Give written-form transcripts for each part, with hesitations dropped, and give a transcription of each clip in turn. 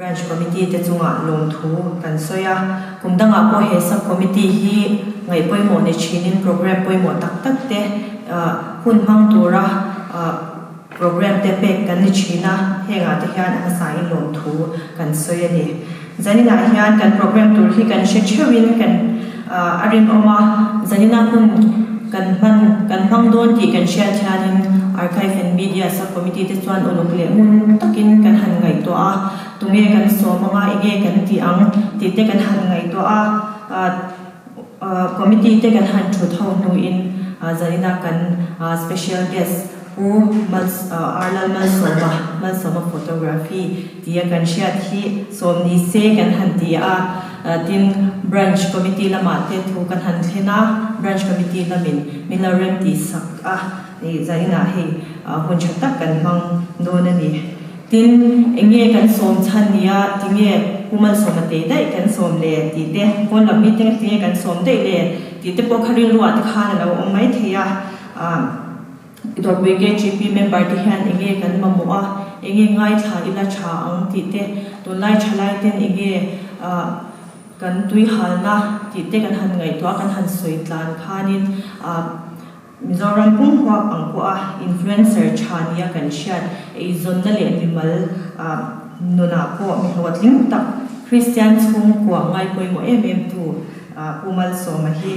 branch committee te chunga lom thu kan soya kumdanga po he sub committee hi ngai poimo ni chinin program poimo tak tak te hun hang tura program te pek kan ni china henga te hian anga sai lom thu kan soya ni zanina hian kan program tur hi kan shechewin kan arim oma zanina hun kan hang don ti kan share chanin archive and media subcommittee te chuan olukle mun takin kan han ngai to a tunge kan so manga ege kan ti ang ti te kan han ngai to a committee te kan han thu thau nu in zanina kan special guest who arlal malsoma photography tia kan share thi somni se kan han ti a tin branch committee lama te thu kan han thena branch committee lamin milarem ti sak a ni zaina he hun chatak kan mang no na ni tin enge kan som chan nia tinge kumal somate dai kan som le ti te kon la meeting tinge kan som dai le ti te po khari ruwa ta khana lo mai theya dor bege gp member ti han enge kan mamua enge ngai tha ila cha ang ti te to lai chalai ten enge kan tui halna ti te kan han ngai to kan han soitlan khanin Mizoram pung huap ang kuah influencer chania kan siyat ay zon na le limal nuna po mihawat ling tak Christians kung kuah ngay po mo tu pumal so mahi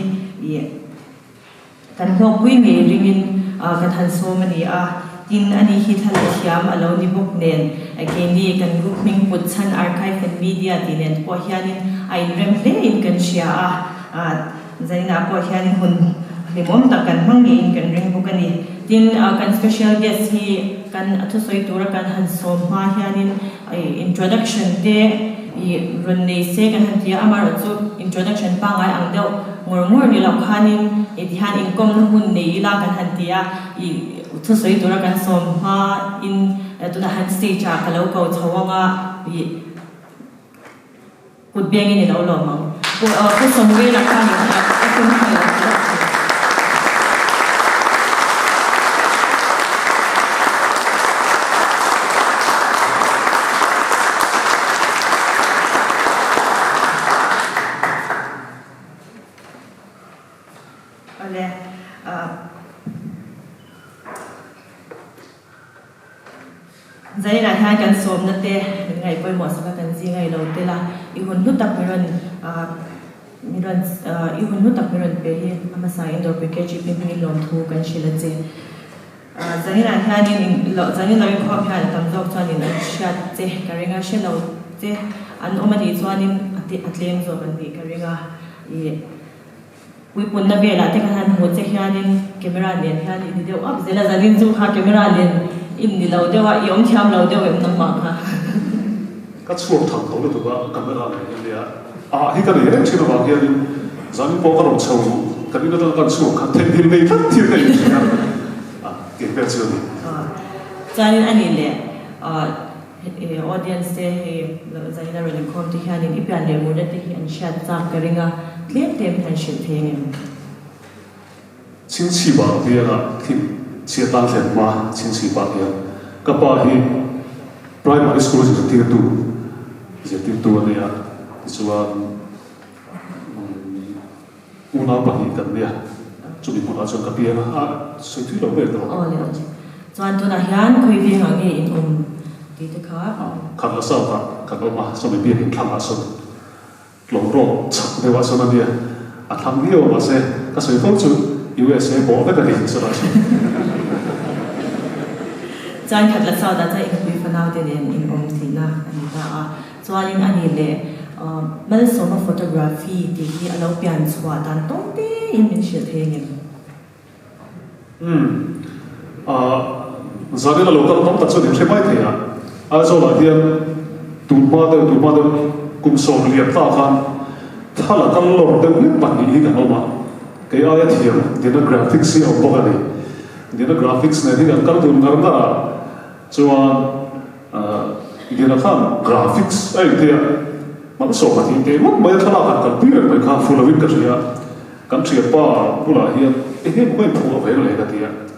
kan huap puy may ringin kan han so mani tin ani hital siyam alaw ni buknen ay kini kan group ming putsan archive and media tinen po hiyanin ay remplain kan siya zain na po hiyanin hun limom takan mangin kan ring bukani tin kan special guest hi kan atusoi tura kan han som ma hianin ai introduction te runne se kan han tia amar chu introduction pa ngai ang deu ngor ni lau khanin etihan income na hun nei la kan han tia atusoi tura kan som ma in tuna han stage a kalau ko chawanga kutbiang ni lau lo mang ko som ge la khanin akun hai Zaina hai kan som na te ngai poi mo sa kan ji ngai lo te la I hun nu tak miron I hun nu tak miron pe hi ama sa indoor package pe mi lom thu kan shila che Zaina hai ni lo Zaina lo ko pha tam jok chan ni shat che karinga shelo che an omani chuanin atlem zo ban bi karinga we pun na bela te kan ho che hianin camera len hian I deu up zela zalin zu ha camera len in ni lo dewa yom cham lo dewa nam ma ha ka chuak thang tho lo tu ba camera le ya hi ka le re chino ba ya ni zani po ka ro chau ka ni do ka chuak ka ten din nei thak thi ka yu ya ke pe chu ni zani ani le audience te zani na ren kom ti hianin ipian le mo de te hian shat chak karinga klem tem han shil thengin chính trị bảo vệ là thì chia tan liền mà chính trị bảo vệ các bạn hi primary school thì tiêm tu này à cho una bảo hi cần này chúng mình muốn cho các bạn suy nghĩ lâu về đó cho anh tôi là hiền khơi về hàng nghề in thì thế khá là sao cả các bạn mà sao mình biết hình khá là sao lồng rộng chắc để vào sao này tham nhiều mà sẽ các sự phẫu thuật USA 冇得個連出來。在睇啦，稍等陣，佢分out啲人in公司啦，你睇做緊安尼咧，乜什麼 photography 啲阿老變錯，但當啲因面學聽嘅。昨天阿老公講得出嚟出賣題做來啲杜巴的公司列大看，他那個老的唔辦呢個好嘛？Kaya ayat hiya, dina graphics siya ang baka ni. Dina graphics na hindi ang kartun karna. Chuan, dina kan graphics ay tiya. Magso pati kaya may talakan kan pira may ka fulawin ka siya. Kan siya pa pula hiya. May puwa vay na ka tiya.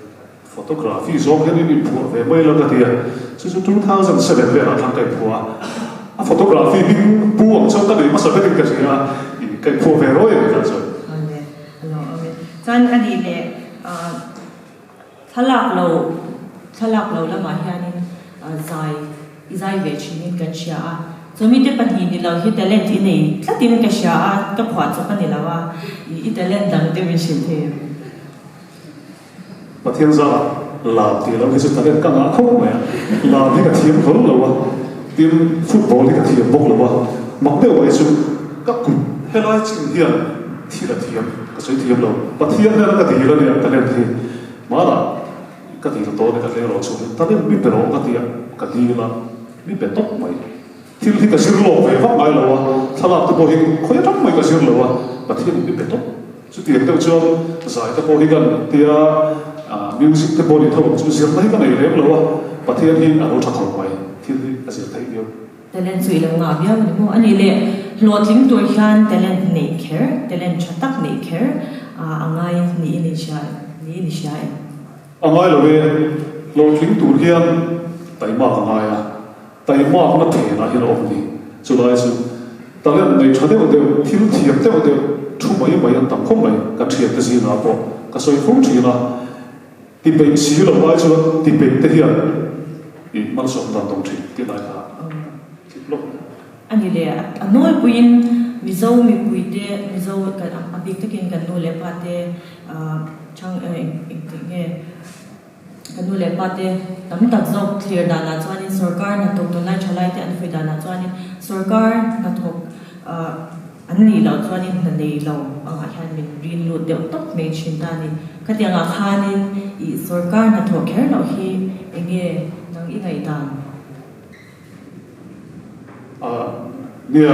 Photography so hiya ni puwa vay may lang ka tiya. So 2007 vay na kay puwa. photography mình buông cho các bạn mà sao biết cái gì à cái phô về rồi cái gì hello chan anh đi lệ thalak lo la ma hianin zai ve chinin kan sha so mi te pan hi ni lo hi talent in nei tlatin ka sha ka phwa cho kan ni lawa I talent dang te min shin the mà thiên gia là thìเราcái sự talent các ngã không mà là cái thiểm hồn là team football cái thiểm bốc là mặc đều vậy chứ các cụ hay nói chuyện hiền thì là thiểm cái sự thiểm là và thiểm là cái gì là này talent thì mà là cái gì là tốt cái gì là xấu talent biết được cái gì là biết tốt vậy thì cái sự lộ về pháp mai làถ้าเราตัวเองเขาจะทำไม่ก็สิ่งเลยว่าที่นี่เป็นต้นสุดที่เดียวจนสายตัวเองกันที่มิวสิกตัวเองทั้งหมดสิ่งไหนก็ไม่เรียบเลยว่าที่นี่เราจะทำไปที่นี่ก็สิ่งที่เดียวแต่เล่นสวยแล้วงามยังมันอันนี้เลยหลอดทิ้งตัวยันแต่เล่นเนคร์แต่เล่นชัดตักเนคร์ง่ายนี่นิชัยง่ายเลยหลอดทิ้งตัวยันแต่มากง่ายแต่มากนั่นเองนะที่เราไม่สุดท้ายสุดตอนแรกในชาติวันเดียวที่รู้เทียบแต่วันเดียวทุ่มไม่ยังต่ำข้มเลยกับเทียบแต่สิ่งนั้นพอก็ส่วนฟุ้งสิ่งนั้นที่เป็นสิ่งเราไว้ส่วนที่เป็นเทียบมันส่งตามตรงที่ไหนครับอันนี้เลยอันนู้นปุยนมิโซมีปุยเดมิโซกับอันบิ๊กตะกินกันนู้นเลยป้าเดช่างอีกทีเนี่ยกันนู้นเลยป้าเดตั้งแต่จบเคลียร์ดานาจวนินสุรการนัดตกตัวไหนชลายแต่อันฟิดานาจวนินสุรการนัดตกอันนี้เราจวนินนั่นเองเราอาหารเป็นรีนรูดเดี๋ยวตกเมชินตานี่ก็เดี๋ยวอาหารนี่อีสุรการนัดตกแค่เราฮีเองเนี่ยนั่งอีไงตามเนี่ย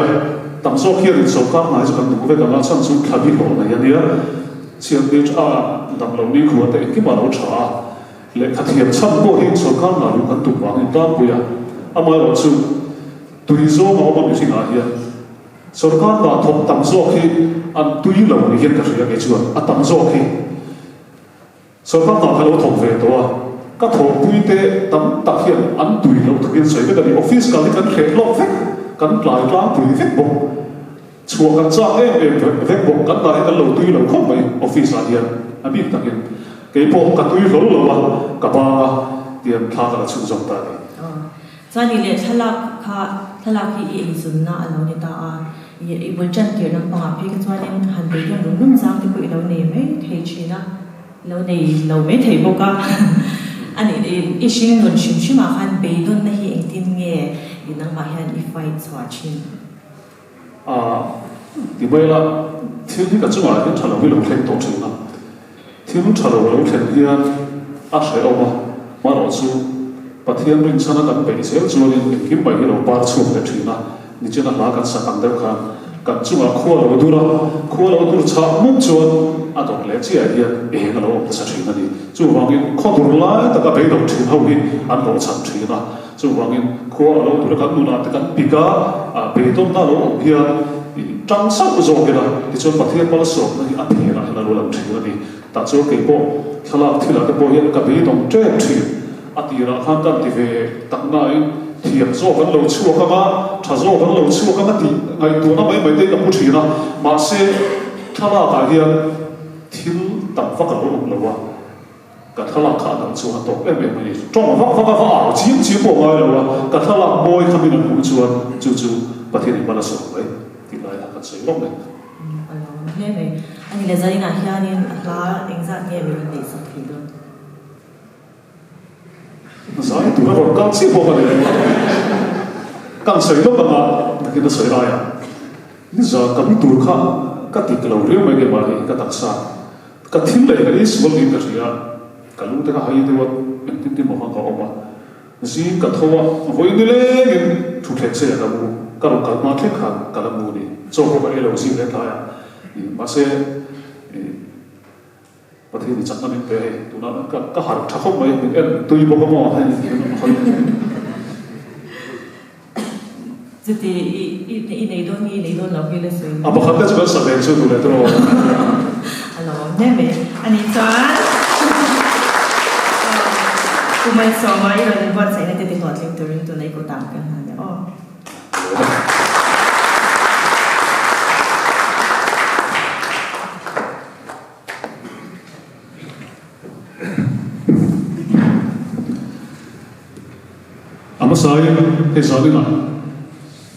ตั้งโซ่เขียนสงครามหมายจะกันดูเวกันแล้วช่างสุดขับพิโรนะอย่างเนี้ยเชียงดีจ้าดังเหล่านี้ขวดแต่ที่มาเราช้าและขัดเทียมช่างโบหินสงครามหนาลูกันตุกวางในด้านปุยอามาเราสู้ตุยโซ่มาเอามาอยู่ที่ไหนเฮียสงครามหนาทบตั้งโซ่ที่อันตุยเหล่านี้เห็นกันอย่างไงชวนอันตั้งโซ่ที่สงครามหนาเขาทบเวตัวก็ทบปุยเตะตั้งตักเฮียอันตุยเราทุกอย่างใส่ก็ได้ออฟฟิศการที่กันเขตโลกเฟกกันหลายกลางปุยเฟกบกชัวกันจ้าเฟกบกกันได้กันเราตุยเราเข้าไปออฟฟิศอะไรอันนี้ต่างกันเกี่ยวกับการตุยเราเรากับว่าเดี๋ยวทางเราชุมชนได้จานี่เลยทลากที่อีสุนนะเราเนี่ยตาอีบุญจันเกี่ยวกับปังเพกจวนเนี่ยหันไปยังรุ่มจางที่คุยเราเนี่ยไม่เทชีนะเราเนี่ยเราไม่เทบกะอันนี้อีชิงนนชิมาขันไปโดนนะฮีเองที่เงี้ยอีนังมาเห็นอีไฟสวาชินที่เวลาที่นี่ก็จังหวะที่ชาลวิลล์เล่นตัวจริงนะที่นู้นชาลวิลล์เล่นที่อาศัยเอามาเราสู้ประเทศริงชนะกันไปเสียจวนกินไปที่เราปาร์ช่วงเด็ดทีนะนี่จะน่ารักกันสักกันเดียวกันกันจังหวะขั้วเราดูชามุ่งชวนอาตรงเล็กที่ไอเดียเองเราจะทีนั่นนี่จู่วางเงินข้อดูไล่แต่ก็ไปเราทีเท่านี้อันเราชัดทีนะจู่วางเงินขั้วเราดูกันดูนะแต่กันปีกาไปต้นน่าเราเพียจังสักอุจจาระนะที่จวนประเทศมาลสอบนั่นนี่อันนี้นะเราเราทีนั่นนี่แต่จู่เก็บโบขลังที่เราจะโบเห็นกับไปตรงเจ็บทีอันนี้เราข้างกันที่เวตั้งนายเทียบโซ่กันเราชั่วกันมาถ้าโซ่กันเราชั่วกันมาตีไงตัวนั้นไม่ได้กับผู้ทีนะมาเสียถ้าเราการเรียนที่ตั้งฟักกันเราว่ากับถ้าเราขาดชั่วตัวไม่จ้องฟักจีบบอกไงเราว่ากับถ้าเราโบยทำให้เราผู้ชวนจู่ประเทศนี้มันจะสวย กันสวยลงเลยเนี่ยเลยอันนี้เลยจะได้หน้าที่นี่ลาเองจะเนี่ยมีดีสักทีด้วยสายตัวเราการสิบบอกเลยการสวยลงกันมาแต่ก็สวยได้นี่จะกับมีตัวข้าก็ติดเราเรื่องไม่ได้มาเลยก็ตักษาก็ทิ้งเลยกันนี่สวยดีกันสิอ่ะก็รู้แต่ก็ให้ตัวเป็นที่มองเขาออกมาสิก็ทัวร์วันนี้เลยทุกเทศเสียแล้วก็เราการมาเทคานการมูนี่โซ่ก็เอเราสิเล่นได้มาเสียประเทศนี้จัดนั่นเองตัวนั้นก็หาทักเข้าไปเอ็นตัวยี่บอกว่าให้จุดที่อีในโดนเราพิเลสวยบอกเขาจะเป็นสัตว์เลี้ยงชื่อตัวเล็กตัวเนี่ยไหมอันนี้จ้ากูไม่สอนว่าเราเนี่ยว่าใส่ในติดต่อเลี้ยงตัวไหนก็ตามกันนะอ๋อ sai he zalina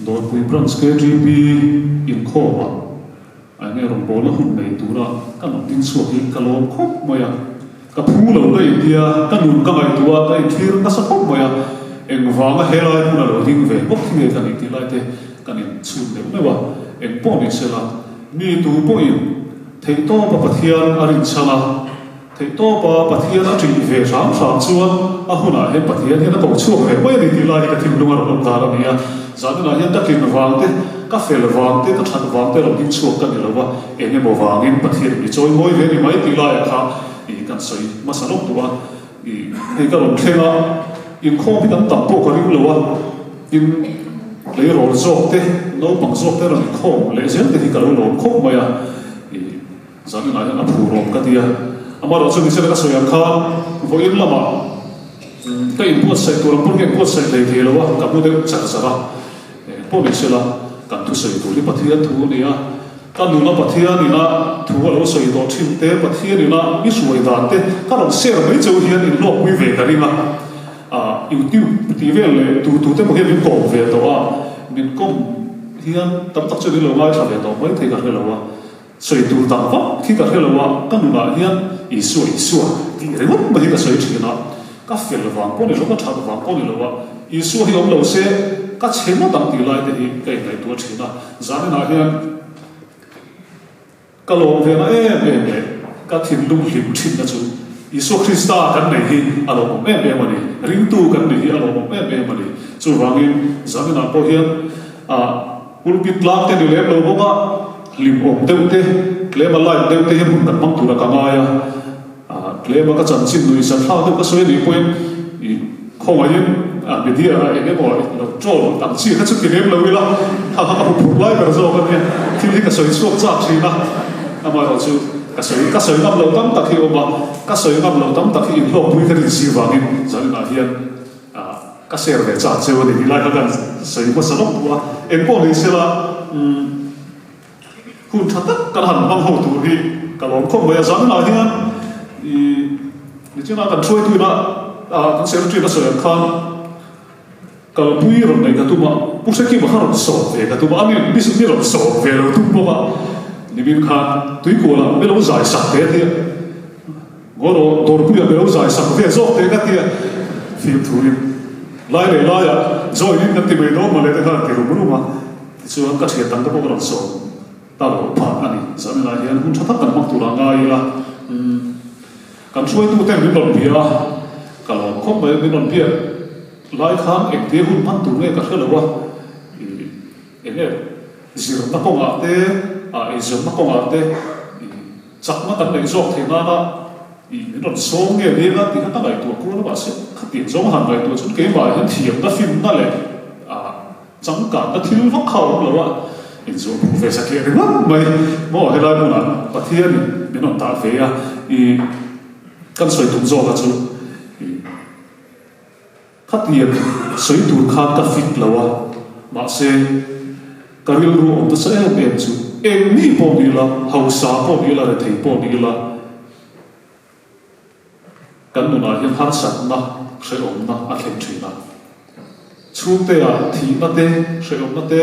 dor pui branch ke gp in khoma ane rom bola hun nei tura kan tin su hi kalom khop moya ka phu lo la india kan nun ka mai tua ka thir ka sa khop moya eng wanga helai puna lo ding ve bok thing kan ti lai te kan in chu ne me wa eng po ni sela mi tu po in thei to pa pathian arin chala thei to pa pathian a tri ve ram ram chuan a huna he pathian he na to chu ve mai ni ti lai ka thim lunga ro ta ra nia zanana hian ta kin wang te ka fel wang te ka that wang te lo ding chu kan ni lo wa enge mo wangin pathian ni choi moi ve ni mai ti lai kha i kan soi masalok tua i he ka lo thlenga in khom pi tam tam po ka ring lo wa in le ro zok te no bang zok te ro ni khom le zel te hi ka lo khom ma ya i zanana hian a phu rom ka tia ama ro chu ni se ka so yang kha vo in lama ka in pot sai tur pur ke pot sai le ke lo wa ka bu de cha cha ra po ni se la kan thu sai tu li pathian thu ni a kan nu na pathian ni na thu lo sai do thim te pathian ni na mi suai dan te ka ro se mai chu hian in lo wi ve ka ringa YouTube TV le tu te mo he min ko ve to a min kom hian tam tak chu ni lo ngai tha ve to mai thei ka lo wa soi tu tam va khi ka lo wa kan nu na hian i suai ti re mo mai ka soi thina ka fel wang po ni lo ka tha wang po ni lo wa i su hi om lo se ka chema dang ti lai te hi kai ngai tu thina zan na hian ka lo ve na e ka thin lung lim thin na chu Isu Krista kan nei hi alo mo me mani ring tu kan nei hi alo mo me mani chu wangin zamina po hian a ulpit lak te ni le lo boka lim om te le ma lai te hi mun kan mang tu ra kamaya a le ma ka chan chin nui sa thla te ka soi ni poin i khongayin a media a enge mo lo chol tang chi ka chu ti lem lo ila ha ka pu lai ka zo ka ne thi ka soi suak cha chi na ama ro chu ka soi ngam lo tam tak hi oma ka soi ngam lo tam tak hi lo pui ka rin si wangin zalina hian ka ser ve cha cheu ni lai ka kan soi ma sa lo tua en po ni sela hun that kan han bang ho tu hi ka lom khom ba zalina hian ni china kan choi tu na kan ser tu na soi khan ka pui ron nei ka tu ma pu se ki ba ha ron so ve ka tu ma ani bi su ni ron so ve lo tu po ba ni bin khan tui ko la me lo zai sak te te goro dor pu ya me lo zai sak ve zo te ka te film thuri lai le lai ya zo ni kan ti me do ma le te khan ti ru ma chu an ka che tan to ko ron so ta lo pa ani sa me la hian hun thatak kan mak tu ra ngai la kan chuai tu te min lon pia ka lo khom me min lon pia lai khan ek te hun man tu ne ka khela wa ene zir ta ko nga te ai zon ma ko ate chak ma kan nei zok thena na i non song nge le na ti ka ngai tu ko na ba se kha ti zong han ngai tu chun ke ma han thiam na film na le chang ka na thil va khau lo wa in zo professor ke ri mai mo he la mu na pathian ni non ta fe ya i kan soi tu zo ka chu kha ti soi tu kha ka fit lo wa ma se karil ru om ta sa em chu em ni po ni la hausa po ni la re thei po ni la kan nu na hian har sat na se om na a thlem thin na chu te a thi na te se om na te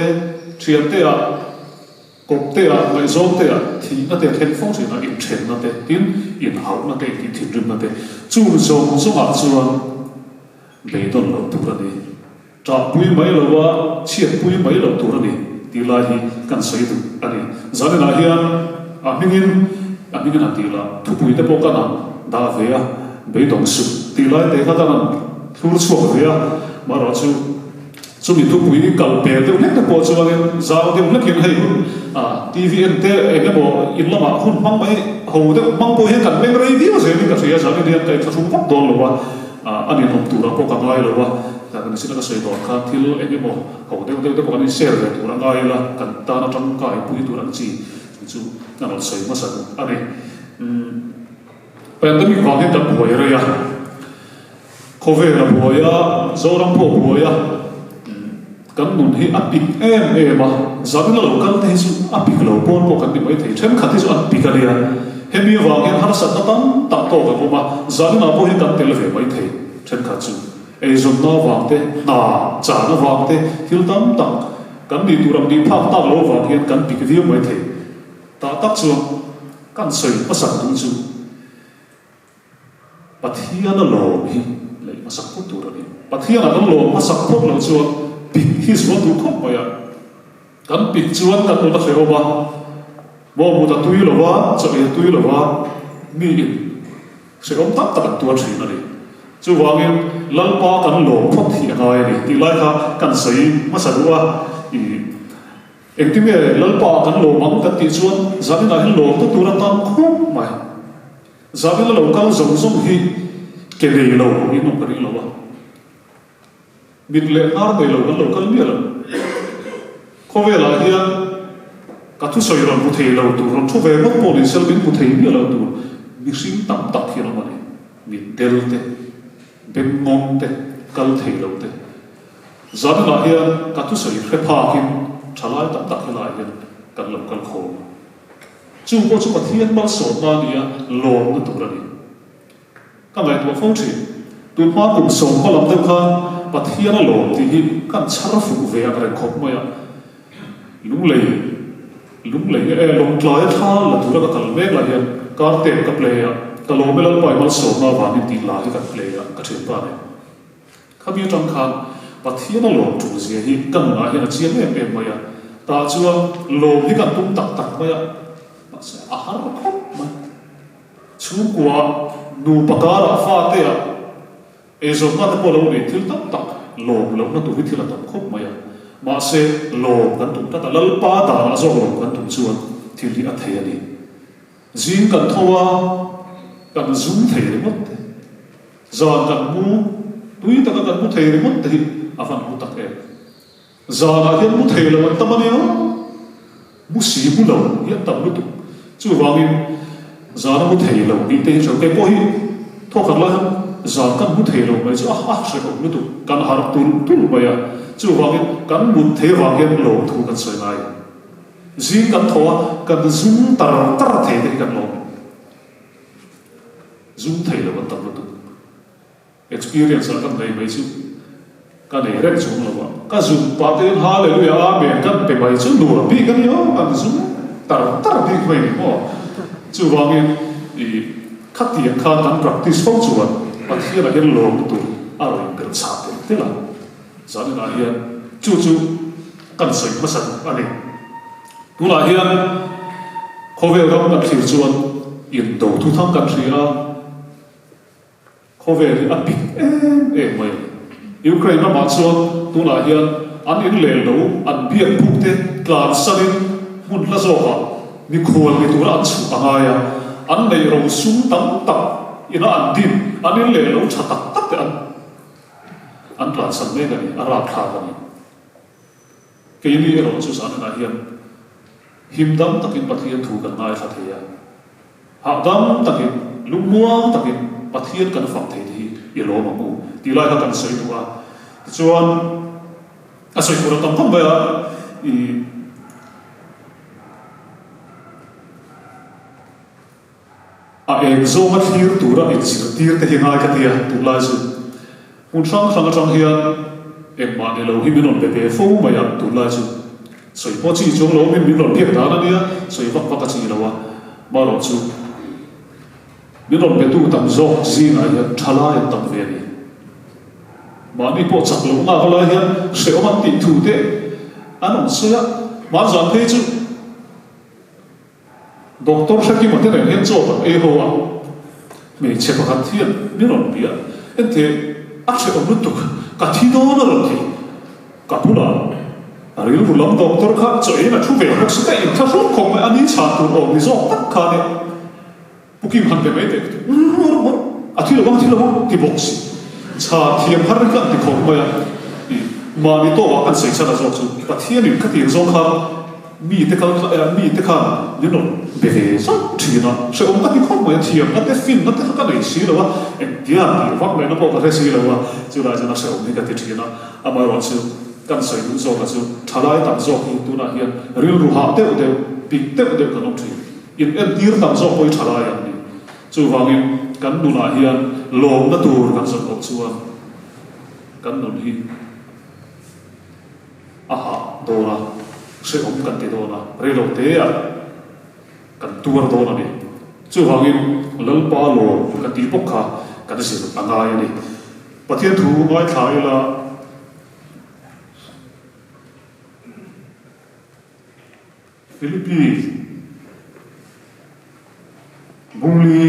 thiam te a kop te a mai zom te a thi na te thlem phong se na in chen na te tin in hau na te ti thin rim na te chu zong zong a chuan le don lo tu ra ni tra pui mai lo wa chiat pui mai lo tu ra ni ti la hi kan soi tu ani zalena hian amingin atila thu pui te po kana da ve a be dong su ti lai te ka kana thur chu ve a ma ro chu chu mi thu pui kal pe te nek te po chu wa zao te nek hin hei tvn te e mo in lama hun mang mai ho te mang po hian kan meng rei dio se ni ka sia sa ni te ka thu pok don lo wa ani nom tu ra po ka ngai lo wa ta kan sina ka soi do kha thil e mo ho te ko ani share ve tu ra ngai la kan ta na tang kai pui tu ra chi chu na lo soi ma sa ani pandemic va ne ta po ya ya covid la po ya zoram po ya kan nun hi apik ma zamin lo kan te su apik lo pon po kan ni mai thei them khati su apik alia hemi wa gen har sa tam ta to ga ma zamin a po hi kan tel ve mai thei them kha chu ei zon na wang te na cha na wang te thil tam tak kan ni turam ni phak tak lo wang hian kan pik viu mai the ta tak chu kan soi pasan tung chu pathian a lo hi le masak put tur ani pathian a lo masak put lo chu pik hi zo tu khop mai a kan pik chuan kan lo kheo ba mo mu ta tui lo wa cho e tui lo wa mi in se om tak tak tu thin ani chu wangin lalpa kan lo phot hi ngai ni ti lai kha kan sei masadua I engtime lalpa kan lo mang kan ti chuan zamina hin lo to tura tam khop mai zamina lo kal zong zong hi ke nei lo ni no kan lo wa mit le ar mai lo kan lo kal mi lo khove la hian ka thu soi ron bu thei lo tu ron thu ve mok poli sel bin bu thei mi lo tu mi sim tam tak hi lo mani mi tel te ben mong te kal thei lo te zamina hian ka thu soi khe pha kin thalai tam tak hi lai hian kan lo kal kho chu ko chu pathian mal so na nia lo na tu ra ni ka ngai tu phong thi tu ma kum so ko lam te kha pathian lo ti hi kan char fu ve a re khop ma ya lung lei e long tlai tha la tu ra ka kal me la hian ka te ka ple ya ka lo me la pai mal so na wa ni ti la hi ka ple ya ka the pa ne kha bi tang khan pathian lo tu zia hi kan na hian a chiam em ma ya ta chuan lo hi kan tum tak tak ma ya ma se a har khop ma chu kwa nu pakara fa te ya e zo ma te ko lo ni thil tak tak lo na tu hi thil tak khop ma ya ma se lo kan tum ta lal pa da na zo lo kan tum chuan thil hi a thei ani zin kan thowa kan zum thei mot te zan kan mu tui ta kan mu thei mot te afan mu tak e zana hian mu thei lo tamani o mu si mu lo hian tam lu tu chu wangin zana mu thei lo ni te cho ke ko hi tho khat la zan kan mu thei lo mai chu a se ko lu tu kan har tu ba ya chu wangin kan mu thei wangin lo thu kan soi nai zin kan thoa kan zum tar thei te kan lo zum thei lo tam lu tu experience a kan dei mai chu ka nei rek chung lo wa ka zum pa te hallelujah amen kan pe mai chu lu bi kan yo kan zum tar bi mai ni mo chu wangin I khati kha kan practice phong chuan pathian a hin lo tu a ro per cha te la zani na hian chu kan soi ma san ani tu la hian khovel ram na thil chuan in do thu thang kan ria khovel a pi mai Ukraine ma chuan tu la hian an in le lo an bian phuk te tlan sanin mun la zo ha ni khol ni tu an chu anga ya an nei ro sum tam tak ina an din an in le lo cha tak tak te an tlan san me gani ara kha gani ke ni ro chu san na hian him dam takin pathian thu kan ngai kha theya ha dam takin lumuang takin pathian kan fam thei hi I lo ma mu ti lai ka kan soi tu a chuan a soi pura tam khom ba I a eng zo ma thir tu ra in sir tir te hingai ka tia tu lai su un sang hian em ma ne lo hi min on pe fo ma ya tu lai su soi po chi chung lo min on phek da na nia soi vak vak ka chi lo wa ma lo chu min on pe tu tam zo ji na ya thala ya tam ve ni ma ni po chak lo nga la hian se o man ti thu te anon se ya ma zan pe chu doctor shaki ma te ne hen zo ba e ho wa me che pa khat hian min on bia ente a se o mutuk ka thi do na ro thi ka pula aril vulam doctor kha choi na thu ve hok se ta in tha ro khom ani cha tu o ni zo tak kha ne pukim han pe me te a thi lo ti box cha thiam har ka ti khom ma ya ma ni to wa kan sei sa da zo chu ka thian ni ka ti zo kha mi te kha you know be ve so thi na se om ka ti khom ma ya thiam ka te fin na te ka nei si lo wa en dia ni wa me na po ka re si lo wa chu la na se om ni ka ti thi na ama ro chu kan sei du zo ka chu thalai tam zo ki tu na hian ril ru ha te de pik te de ka no thi in en tir tam zo poi thalai an ni chu wangin kan du na hian lom na tur kan zo ko chuan kan nun hi aha dona se om kan te dona relo te ya kan tuar dona ni chu hangin lalpa lo kan ti pokha kan se angai ni pathian thu ngai thai la Philippines Bungli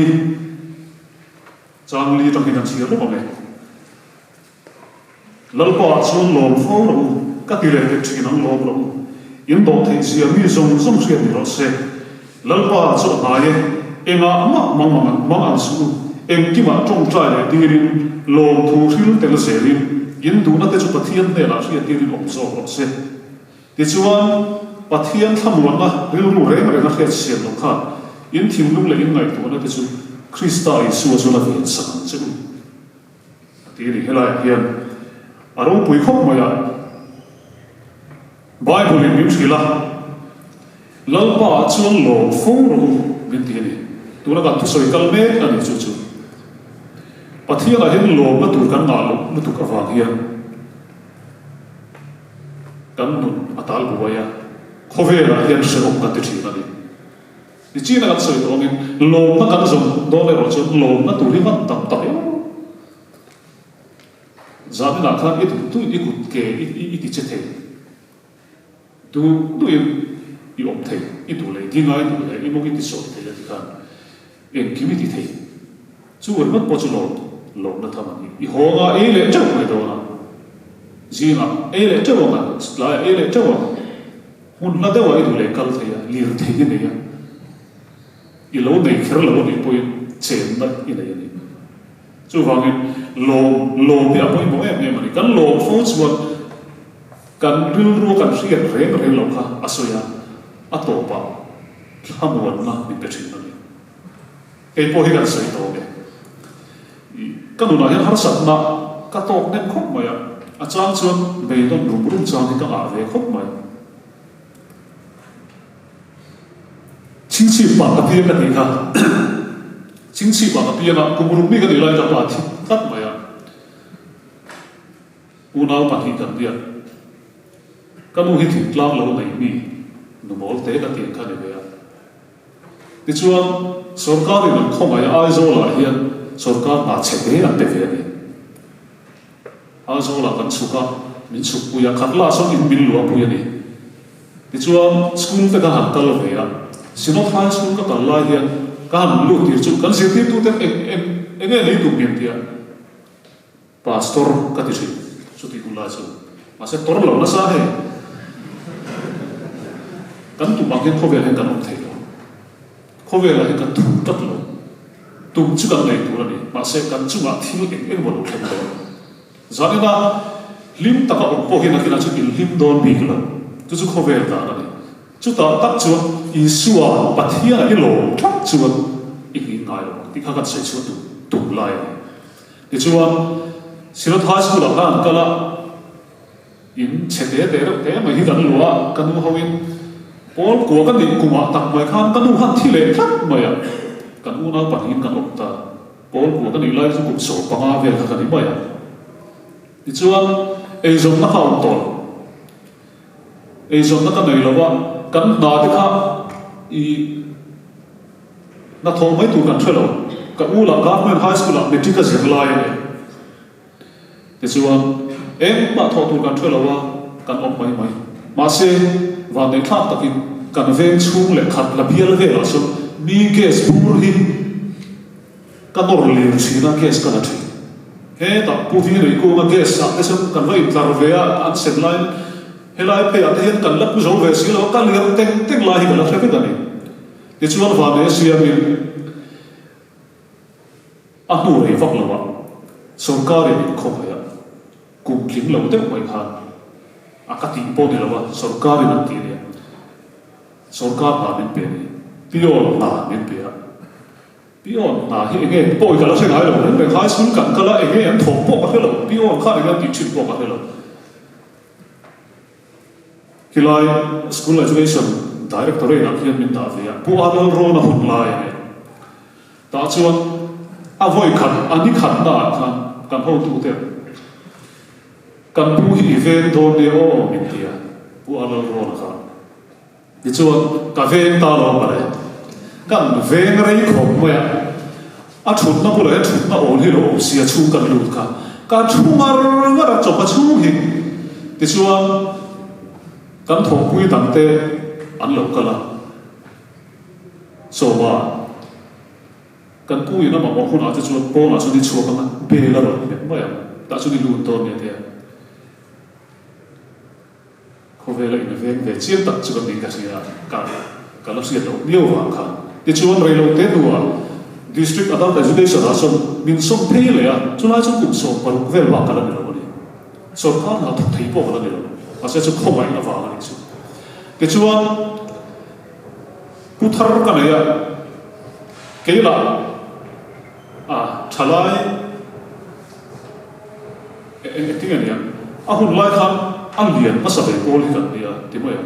Changli trong hình ảnh chia rất này lalpa chuan lom fo ro ka ti le te chin ang lom ro in do thei sia mi zong zong sia ni ro se lalpa chu na ye enga ma mang su em ki ma trong trai le ti rin lom thu thil tel se rin in du na te chu pathian ne la sia ti rin om zo ro se ti chuan pathian thamuan na ril ru re na khet se lo kha in thim lung le in ngai tu na te chu Krista Isu zo na vi san chu ti ri helai hian aro pui khop maya Bible in Mishila lalpa chuan lo phong ro bin ti ni tu na ka tu soi kal me ani chu chu pathia la hin lo na tu kan na lo na tu ka wa hian kan nu atal bu ya khove la hian se ok ka ti thi na ni chi na ka soi to ngin lo na kan zong do le ro chu lo na tu ri ma tam ta yo Zabi na khan itu ikut ke itu cete, tu i opte itu le dingai itu le imogi itu so te le kan, en kimi ti te, tu mat po lo na thamani i honga ele chau me do na, zina ele chau ma, la ele chau hun na dewa itu le kal te ya lir te ne ya, i lo nei khar lo ni poi chen na i ne ni. Chu wangin lo bi apoi mo em mani kan lo fo chuan kan ril ru kan rian reng lo kha asoya atopa thamuan na ni pe thin ani ei po hi kan sei to ge kan una hian har sat na ka tok nen khop maya a chang chuan bei don rum rum chang ni ka a ve khop mai ching chi pa ka pi ka ni kha chính trị bảo cái là cùng một cái này là là thắt mà ya, u nào bắt hiện cần tiền, cái mô hình thịt lang lâu này mi, nó bảo thế cái tiền cái này vậy, thì chuan सरकार ने không phải ai zo là hiện सरकार mà chế thế là thế vậy này, ai zo là cái suka, mình suk puya khát la xong in bil lúa puya này, thì chuan school cái hàng tal vậy à, xin nó thay school cái tal la hiện kan lu ti chu kan se ti tu te em le tu bien tia pastor ka ti chu ti kula chu ma se tor lo na sa he kan tu ba ke khove le kan om the khove la he kan tu tat lo tu chu kan le tu ni ma se kan chu ma thi em lo khem lo zani na lim ta ka op po he na kina chu lim don bi lo chu khove ta na ni chu ta tak chu Isua pathia i lo thak chuan i hi ngai lo ti kha ka sei chu tu lai ti chuan silo thai school la kan kala in chete te ma hi dan lo kan nu hawin pol ko kan ni kuma tak mai khan kan nu han thi le thak mai ya kan u na pahin kan op ta pol ko kan ni lai chu ku so panga ve ka ni mai ya ti chuan ei zong na haun tol ei zong na kan nei lo wa kan na ti kha i na thong mai tu kan thelo ka u la government high school la metric ka zem lai ne te chuan em ma tho tu kan thelo wa kan op mai ma se wa ne thak takin kan veng chung le khat la bial ve la so mi ges pur hi kan nor le china ges kan athi he ta pu vi nei ko ma ges sa te so kan vai tlar ve a an set line helai pe at hian kan la pu zo ve si lo kan liam teng lai kan la thek ta ni ti chuan va ne sia mi a nu rei vak lo wa sarkar ni kho ya kum kim lo te mai khan a ka ti po ni lo wa sarkar ni ti ria sarkar na min pe ni pion na min pe ya pion na hi nge po ka la se ngai lo ne high school kan kala nge an thok po ka lo pion kha ni ti chin po ka lo Kilai school education director na kian min ta ve pu alal ro na hun lai ne ta chuan a voi khat ani khat na khan kan ho tu te kan pu hi event don de o min tia pu ala ro na kha ti chuan ka veng ta lo ba le kan veng rei khom mo ya a thut na bu le thut na ol hi lo sia chu kan lu kha ka chu mar nga ra chok chu hi ti chuan kan thong pui dang te an lo kala so ba kan pui na ma mo khuna te chuan po na chu di chu ka be la ro me mo ya ta chu di lu ton ne te ko ve la in ve ve chiam tak chu kan ding ka sia ka la sia lo niu wa kha ti chuan rei lo te nuwa district adult education ason min som phe le ya chulai chu kum so par vel wa kala ni lo ni so ka na thuk thei po kala ni lo ase chu khomai na wa ni chu ke chuan puthar ka ne ya ke la thalai tinga ni a hun lai khan ang lian pasa be pol kan ya ti mo ya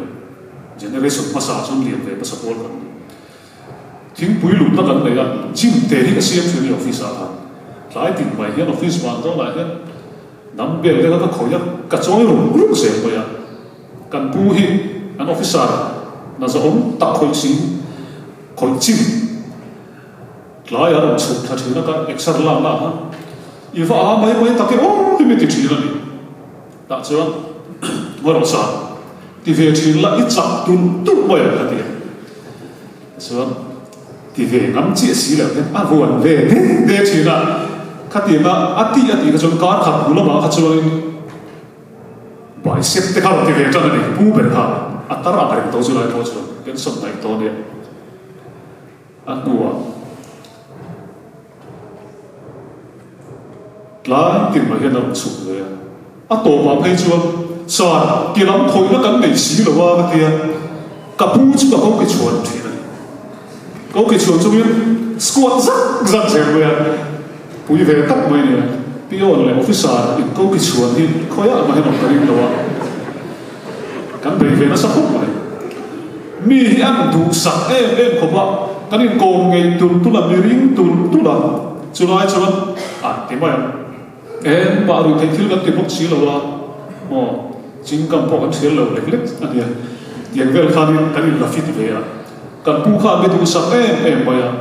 generation pasa som lian be pasa pol kan thing pui lu ta kan le ya chim te hi ka siam thuni office a tha lai tin bai hian office ban to lai hian nam be le ka khoya ka choi ru se mo ya kan pu hi an officer na zo om tak khoi sin khoi chim lai ya ro chu tha thina ka extra la la ha ifa a mai ta ke o mi ti thina ni ta chuan ngồi đó sao thì về thì lại ít chặt tụt bơi là tiền xuống thì về ngắm chia sẻ là cái buồn về thì là các tiền là tí cái chỗ có thằng cũ mà các chỗ bài xếp cái nào thì về cho nên là bù bền ha ta ra cái đầu lại thôi chứ cái số này to này bùa là tiền mà hiện đang sụp rồi tổ bảo hay chưa sao cái lắm thôi nó cắn để xí rồi qua cái kia cặp bút chứ có cái chuột thì này có cái chuột trong miếng squat rất dễ rồi bùi về tắt mày này bây giờ là officer có cái chuột thì khói mà hay nằm cái gì đâu cắn bể về nó sắp hút mày mi ăn đủ sạch em không bao cái này còn ngày tu làm người riêng tu làm chú nói thì mày em bảo rồi thấy thiếu cái bốc xí rồi chính cầm bộ ăn xí lẩu lệch anh em tiền về khăn cái này là phi về à cần pu khăn cái tu sạch em bây giờ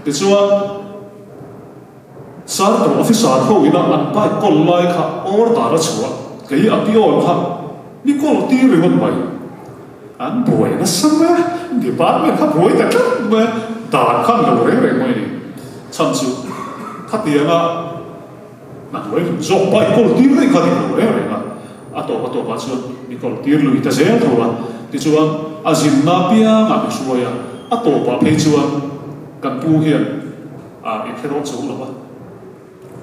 thì cho sáng từ office thôi nó ăn bài còn lại khá or đã ra chúa cái gì ăn tiêu khá đi còn tiêu rồi còn mày ăn bồi nó sắm á thì bán mình khá bồi tại chắc mà đàn khăn lẩu đấy vậy mày chăm chú khá tiền à nãy rồi rồi bài còn tiêu đấy khá tiền rồi vậy mà atau pasal ni kalau tiru kita saya tahu lah dijual azim napia nggak bisa ya atau apa pejual kan puhian ikhrot seolah lah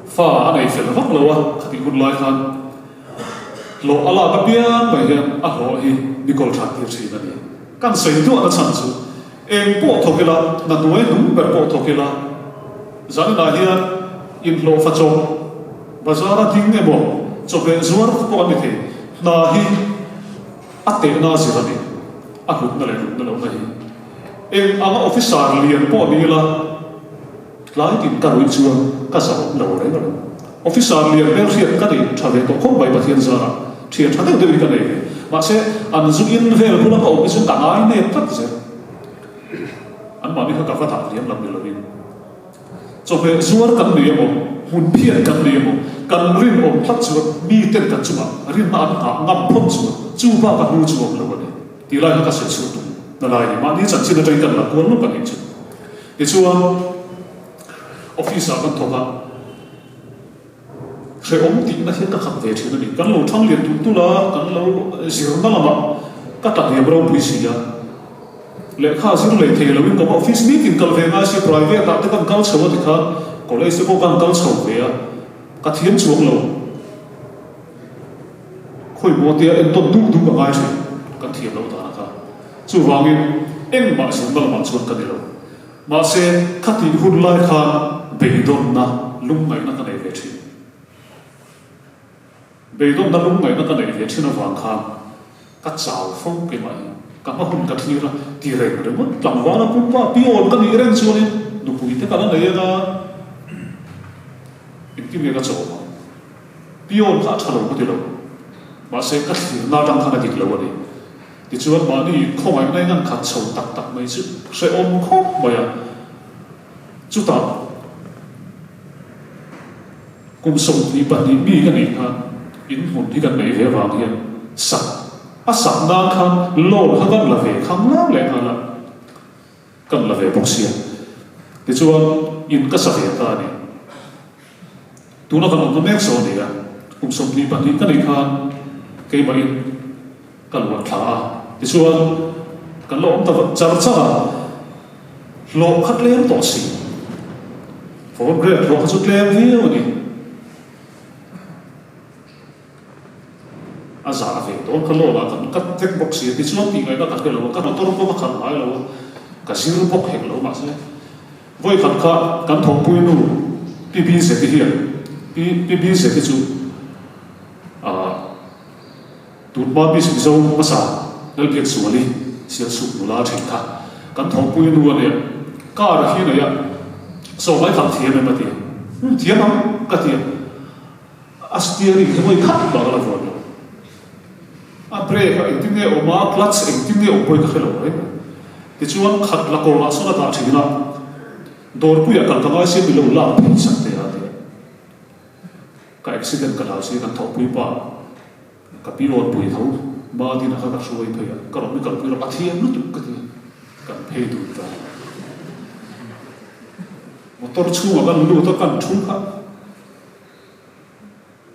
fa anai fel vak lawa kati kun lai kan lo ala kapia bahian lo hi ni kalau terakhir sih tadi kan seitu ada chansu po thokela nanduai nung po thokela zani nahian in lo facong bazara tingge mo cho về zuar po ani the na hi ate na si ani hut na lo mai anga officer lian po ni la lai tin ka ru chuan ka sa lo re no officer lian bel riat ka ni thave to khom bai pathian zara thian thade de ka nei ma se an zu in vel pula ka officer ka ngai ne tat se an ma ni ka fa ta lian lam ni lo ni cho về zuar kan ni mo hun phian kan ni mo kan rin om thắt chuột mi tên kan chuma rin na ngam phom chuột chu ba ka hu chuột lo ni ti lai ka se chuột na lai ma ni chan chin tai kan la ko no kan ni chu ti chuan office kan thoka se om ti na he ka kham ve thina ni kan lo thang lian tu la kan lo sir na la ma ka ta he bro pui si ya le kha sir le the lo win ko office meeting kal ve nga si private ta te kan kal chho ti kha college se ko kan kal chho ve ya ka thiam chuang lo khoi mo tia en ton du ka ngai se ka thiam lo ta ka chu wangin en ma sun bal ma chuan ka ni lo ma se khati hun lai kha beidon na lung ngai na ka nei ve thi beidon na lung ngai na ka nei ve thi na wang kha ka chau fo ke mai ka ma hun ka thi ra ti re re mo tlang wa na pu pa pi on ka ni ren chuan du pui te ka na nei ga Ini mereka coba, pion kha thalo ko tilo ma se ka thir na tang khana dik lo ani ti chuan ma ni khomai nai ngan khat chho tak tak mai chu se om khop maya chu ta kum som ni pa ni mi ka ni ha in hun hi kan nei ve wang hian sak a sak na khan lo ha kan la ve kham la le khala kan la ve boxia ti chuan in ka sa ve ta ni tu na kan on mek so ni ga kum som ni pa ni ka ni khan ke ma in kan wa thla ti chuan kan lo om ta char cha lo khat lem to si for great lo khat lem hi ni azar ve don kan lo la kan kat tek box si ti chuan ti ngai na ka lo ka motor ko ma khan lai lo ka sir bok hek lo ma se voi khat kha kan thong pui nu pi pi se ti hian pi se ti chu tụt ba bi sinh sâu mà sa nên việc xử lý sẽ sụp la thành thà căn thầu bùi nuôi này cả là khi này sau mấy thằng thiệt mà thiệt lắm cái thiệt astia đi thôi khát bao là rồi break anh tin này oma clutch anh tin này ông bồi cái lâu đấy thì chuan khát là cô là số là ta chỉ là door bùi cần cái nói xem bị lâu la thì sắp tới rồi cái accident cái nào sẽ căn thầu bùi ba cái pion bùi thấu mà thì nó khác xuôi thôi cái đó mới cần cái là thiên nó tụt cái gì cần phê tụt ra một tổ chức mà cần lưu tôi cần chung khác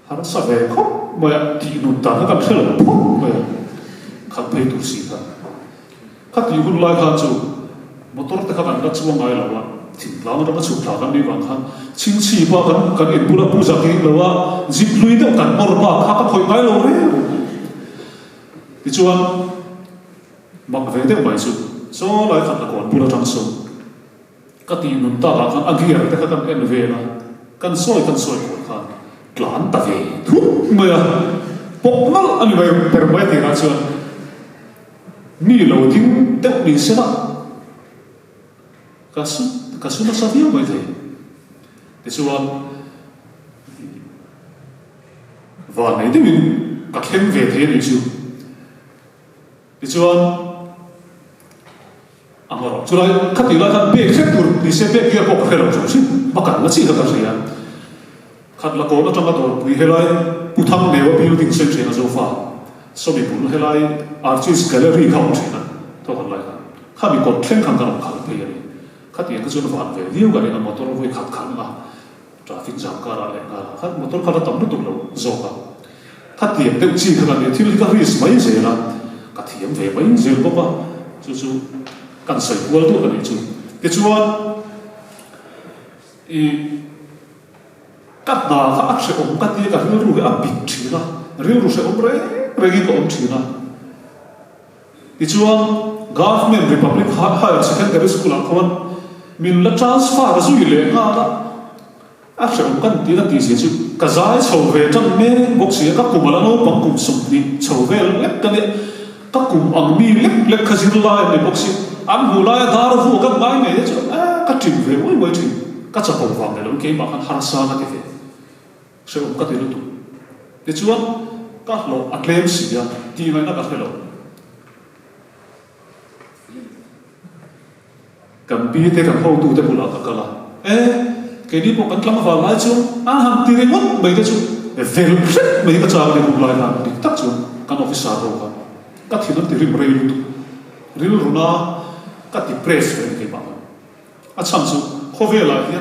hắn sao về khóc mà thì nụt ta nó cần phê là khóc mà khác phê tụt gì cả khác thì cũng lại khác chú một tổ chức khác cần đặt chung ngay là vậy thì làm nó chụp thả cần đi vào khác chính trị ba cần ít bula bula cái là vậy dịp lui đó cần bỏ ba khác khỏi ngay lâu đấy thì chuan mặc về thế vậy chứ số lại khăn là còn bula thằng số cái tiền nụt ta là khăn agia thế cái cần em về là cần soi còn khăn plan ta về thú mà bốc nó anh về per mấy thì ra chuan mi lâu tiếng tết đi xem ạ kasu na savia mai thei ti chuan van nei demin ka thleng ve the ni chu ti chuan angaro chulai khati la kan pe khet tur ni se pe kia pok khelo chu si bakan la chi ka ria khat la ko na tanga dor pui helai puthang newa building sen chena zo fa so mi pul helai artist gallery kham chena to kan lai kha mi ko thleng khang kan khal pe ri khát tiền cái chuyện phản về nhiều cái này là motor vui khát khăn mà traffic jam cả là lại là khát motor khát tầm nó tụt lâu rồi cả khát tiền tiêu chi cái này thì cái risk mấy giờ là cái tiền về mấy giờ có ba chú cần sợi qua tụi cái này chú cái chuan cắt đà khát sẽ ôm cắt tiền cái riêu cái áp bịt chỉ là riêu sẽ ôm rồi cái ôm chỉ là cái chuan government republic higher secondary school ang kawan min la transfer zui le nga da action kan ti la ti se chu ka zai chho ve tang me bok sia ka kumala no pang kum sum ni chho ve lek ka ne ka kum ang mi lek khazir la ne bok si am hu la dar hu ka mai me chu ka tin ve oi tin ka cha pong wang le lo ke ma khan har sa na ke ve se ka ti lu tu ti chuan ka lo atlem sia ti mai na ka lo cầm bia thế cầm hậu tụ thế bùn lợn cả là cái đi bộ cắn lắm vào lái chung hàng tiền mất mấy cái chung về lúc rất mấy cái trò để bùn lợn làm đi tắt chung căn officer rồi cả các thì nó tiền rơi luôn rơi luôn na các thì press về cái bảo chăm chú khó về lại thì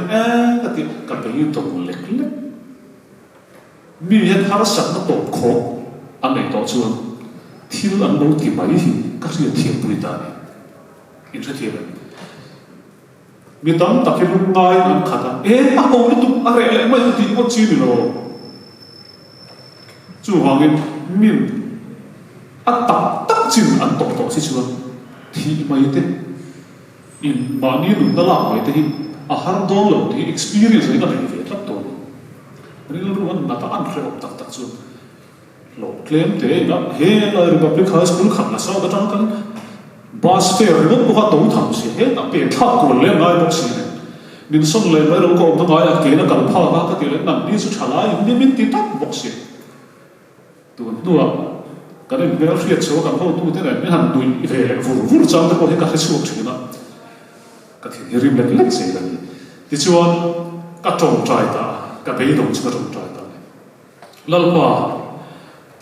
các thì các cái như tổ lệch mi hiện har sẵn nó tổ khó anh này tổ chung thiếu anh đâu thì mấy các sự thiệt bụi ta này in rất thiệt mi tam ta ke lu ngai an khata a ho ni tu a re le mai ti ko chi ni lo chu wangin min a tak chin an to si chuan thi mai te in ba ni lu na la mai te hi a har dong lo ti experience ni ka ni ve tlap to ri lu wan na ta an re op tak chu lo claim te na he la republic high school khan na sa da tang kan bus fare nó có tổ thằng gì hết đặc biệt thắc của lên ngay một gì min son le mai ro ko ma ngai ke na kal pha ka ka ke nam ni su thala in ni min ti tak box si tu a ka ren ber riat so ka ho tu te na han tu i ve vu chang ta ko he ka su thina ka thi rim lek lek se la ni ti chuan ka tong trai ta ka be dong chu ka tong trai ta lal pa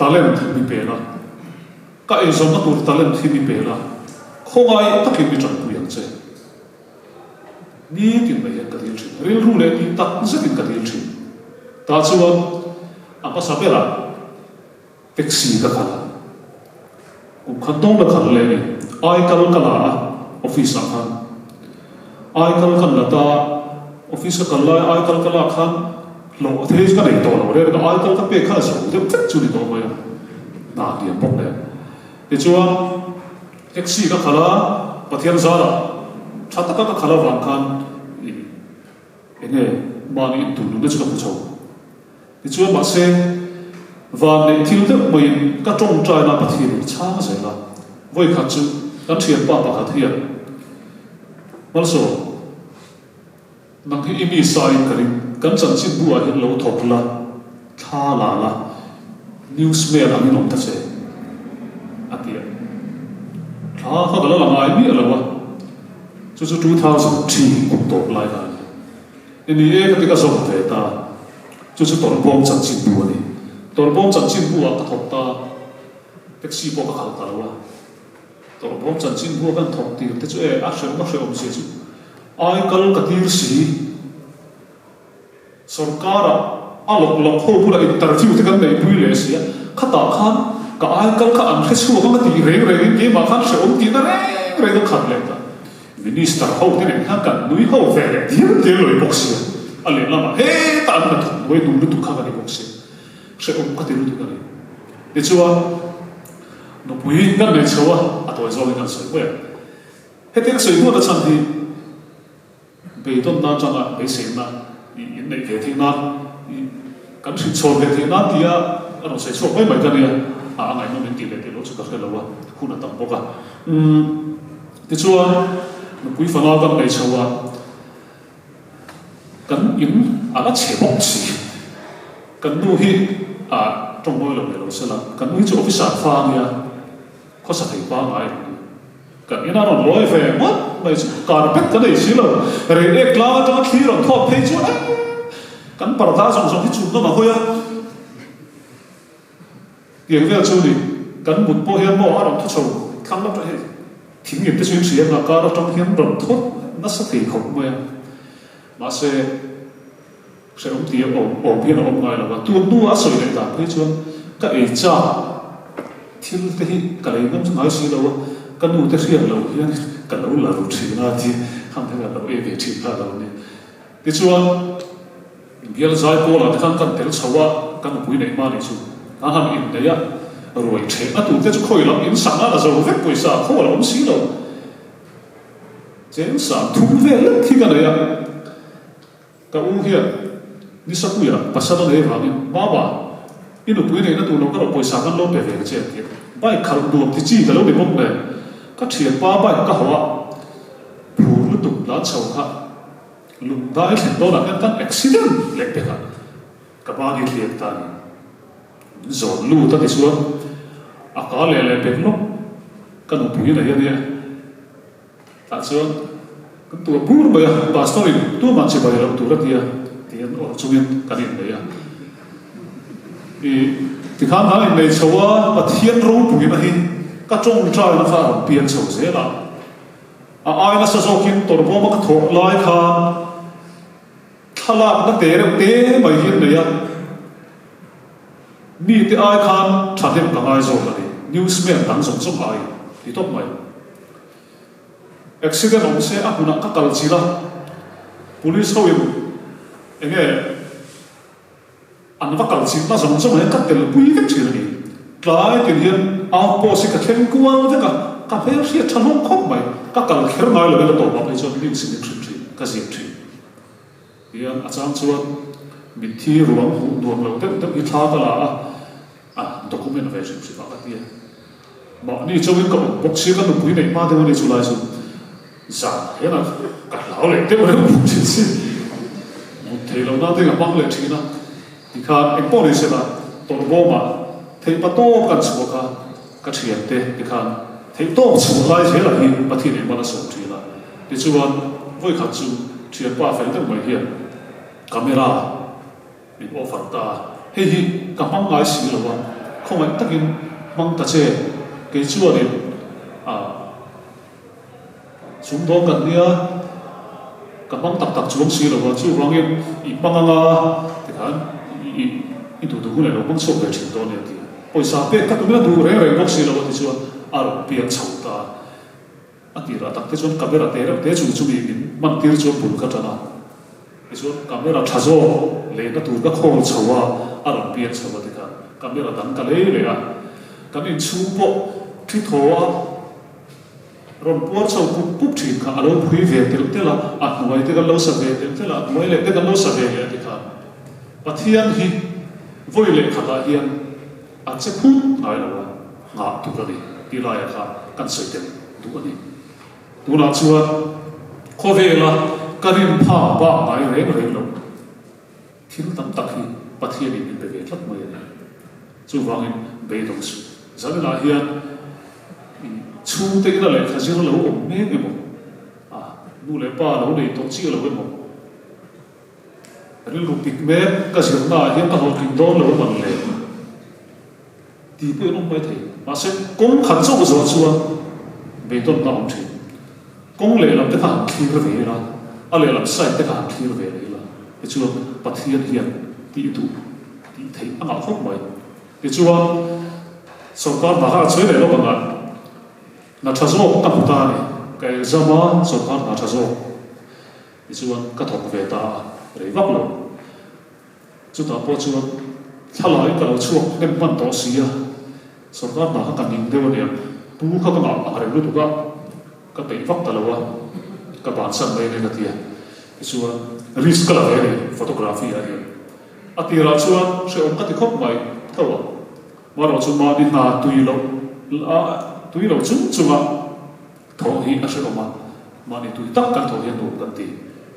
talent mi pe na ka e zon na tur talent hi mi pe na khongai ta ki mi chang pu yang che ni tin mai ka dil thin ril ru le ti tak zakin ka dil thin ta chuan a pa sa pela taxi ka khala khan dong la khan le ni ai kal kala office a khan ai kal khan la ta office ka la ai kal kala khan lo the ka nei to lo re ka ai kal ka pe kha so de tek chu ni to mai na dia pok le ti chuan taxi ka khala pathian zara thata ka khala wan khan ene mani tu nu de chu ka pu chau ti chuan ma se van ne thil de mai ka tong trai na pathian chang se la voi kha chu kan thian pa pa kha thian mal so nang hi imi sai karin kan chan chin bu a hin lo thok la tha la la news mail ang nom ta se atia tha kha la la ngai mi ala wa chu 2003 kum to lai la ini e ka tika som ve ta chu tor bom chan chin bu ni tor bom chan chin bu a ka thok ta taxi po ka khal ta wa tor bom chan chin bu kan thok ti te chu e a shem ma shem se chu ai kal ka tir si sarkara alok lok ho pura interview te kan nei pui le sia khata khan ka ai kal ka an khesu ka ti re re ke ma khan se om ti na re ka khat le ta minister ho te ne ha kan nui ho ve le ti loi box sia ale lama he ta an ta we du du kha ka ni box sia se om ka ti lu ka ni de chuwa no pui ngan ne chuwa a to zo ngan so we he te so yu da chan ti be don na changa be se na in nei ke thi na kan thil chho ke thi na tia ano se chho mai mai ka ni a ngai no min ti le te lo chu ka khela wa khuna tam boka ti chuwa no pui fa na kan nei chawa kan in ala che bok chi kan nu hi a trong moi lo le lo se la kan nu chu officer fa nia ko sa thei pa ngai kan ina ron loi ve ma mai chu carpet ka nei si lo re e kla ta khi ron tho pe chu kan par da song song hi chu no ma hoya ye ve chu ni kan mun po hian mo a ron thu chou khang lo ta he thing ye te chu si na ka ro trong hian ron thot na sa thei khop mo ya ma se om ti o pian om ngai la tu nu a soi le ta pe chu ka e cha thil te hi ka le ngam ngai si lo kan nu te rian lo hian ka lo la ru thi na ti ham the la lo e ve thi ka lo ni ti chuan bial zai ko la kan kan tel chawa kan pui nei ma ni chu a han in de ya roi the a tu te chu khoi lo in sang a zo ve poi sa kho lo om si lo chen sa thu ve le thi ka ya ka u hian ni sa ku ya pasada le va ni ba ba inu pui nei na tu lo ka poi sa kan lo pe ve che ti bai khal du ti chi ka lo ni mok le ka thian pa bai ka hawa phur lu tu la chau kha lung dai thlen do na kan accident le pe ka ba ni liek ta ni zon lu ta ti suan a ka le pe no kan pui na ya ni ta chuan kan tu pur ba ya pastor tu ma che ba ya tu ra ti ya tian o chungin kan in ya ti khan ha in nei chawa pathian ro pui na hi ka chong trai na kha pian chho se la a ai na sa zokin tor bo ma ka thok lai kha thala na te re te mai hin ne ya ni te ai khan thatem ka ngai zo la ni news men dang som som ai ti top mai accident om se a huna ka kal chi la police ho in enge an va kal chi ma som som he ka tel pui ka chi ni tlai tin hian a po si ka thleng kuang ve ka pe ria thanong khop mai ka kal kher ngai lo le to ba pe chon ning sin tri ka zi tri hian a chang chuan mi thi ruang hu duam lo tek tek i tha ka la a document ve sim si ba ka ti ma ni chawin ka box si ka nu pui nei ma de ni chu lai chu giả thế là cả lão lại tiếp với một chiến sĩ một thầy lâu na thì gặp băng lại chỉ là thì khá em bỏ đi xem là toàn bộ mà thầy bắt tô cần sửa cả chuyện thế thì khá thầy tô sửa lại thế là hiện bắt thì để mà nó sửa chỉ là thì chú anh với khả chú chuyện qua phải được mấy hiện camera bị bỏ phản ta hay hi cả băng ngái xí là vậy không phải tất nhiên băng ta chơi cái chú anh chúng tôi cần đi các băng tập xuống xí là vậy chú băng em băng thì khá itu tu này nó băng sốt về trình độ này thì bây giờ biết các tụi nó đủ rồi bóc xí là vậy thì chú anh biến xấu ta thì là tập cái chuyện camera thế chúng mình mang tiền cho bùn cái đó cái chuyện camera thay cho lấy nó tụi các khâu xấu biến xấu thì cả camera đăng cái lấy à cái mình chụp bộ thì thôi rồi buat sau cúp chỉ cả alo phui về thì là ngoài thì cái lâu sắp về thì là ngoài lại cái lâu sắp về thì cả và thiên hi vui lệ khá là hiền sẽ phút nói là ngã tụi cái này đi lại cả căn sợi tiền tụi cái này tụi nó chưa có về là cái niệm phá ba ngày rồi luôn thiên tâm tắc hi và thiên đi về về lắm mới này chú vang em về đồng sự giờ là hiền chú tế là lại khá là lâu ổn mấy cái một nu lại ba lâu này tổ chức là cái một rồi lúc bị mẹ cái gì đó hiện tại họ kinh đó lâu bằng lệ thì bây giờ mới thấy mà sẽ cũng khẩn số của chúa về tuần nào thì cũng lệ làm tất cả khi nó về là lệ làm sai tất cả khi nó về là cái chúa bắt hiện thì đủ thì thấy ăn áo không mấy cái chúa sau đó mà họ chơi để nó bằng là na chazo tam ta ne cái zama so par na chazo ichuan ka thok ve ta rei vak lo chu ta po chuan thalai ka lo chuak nem man to sia so ka na ka ning de ne pu kha ka ma re lu tu ka pe vak ta lo wa ka ban san mai ne ka tia ichuan risk la ve ne photography a ni atira chuan se om ka ti khop mai thawa ma ro chu ma ni na tui lo tui lo chung thọ hi a sẽ mà này tui tất cả thọ hiện đủ cần tì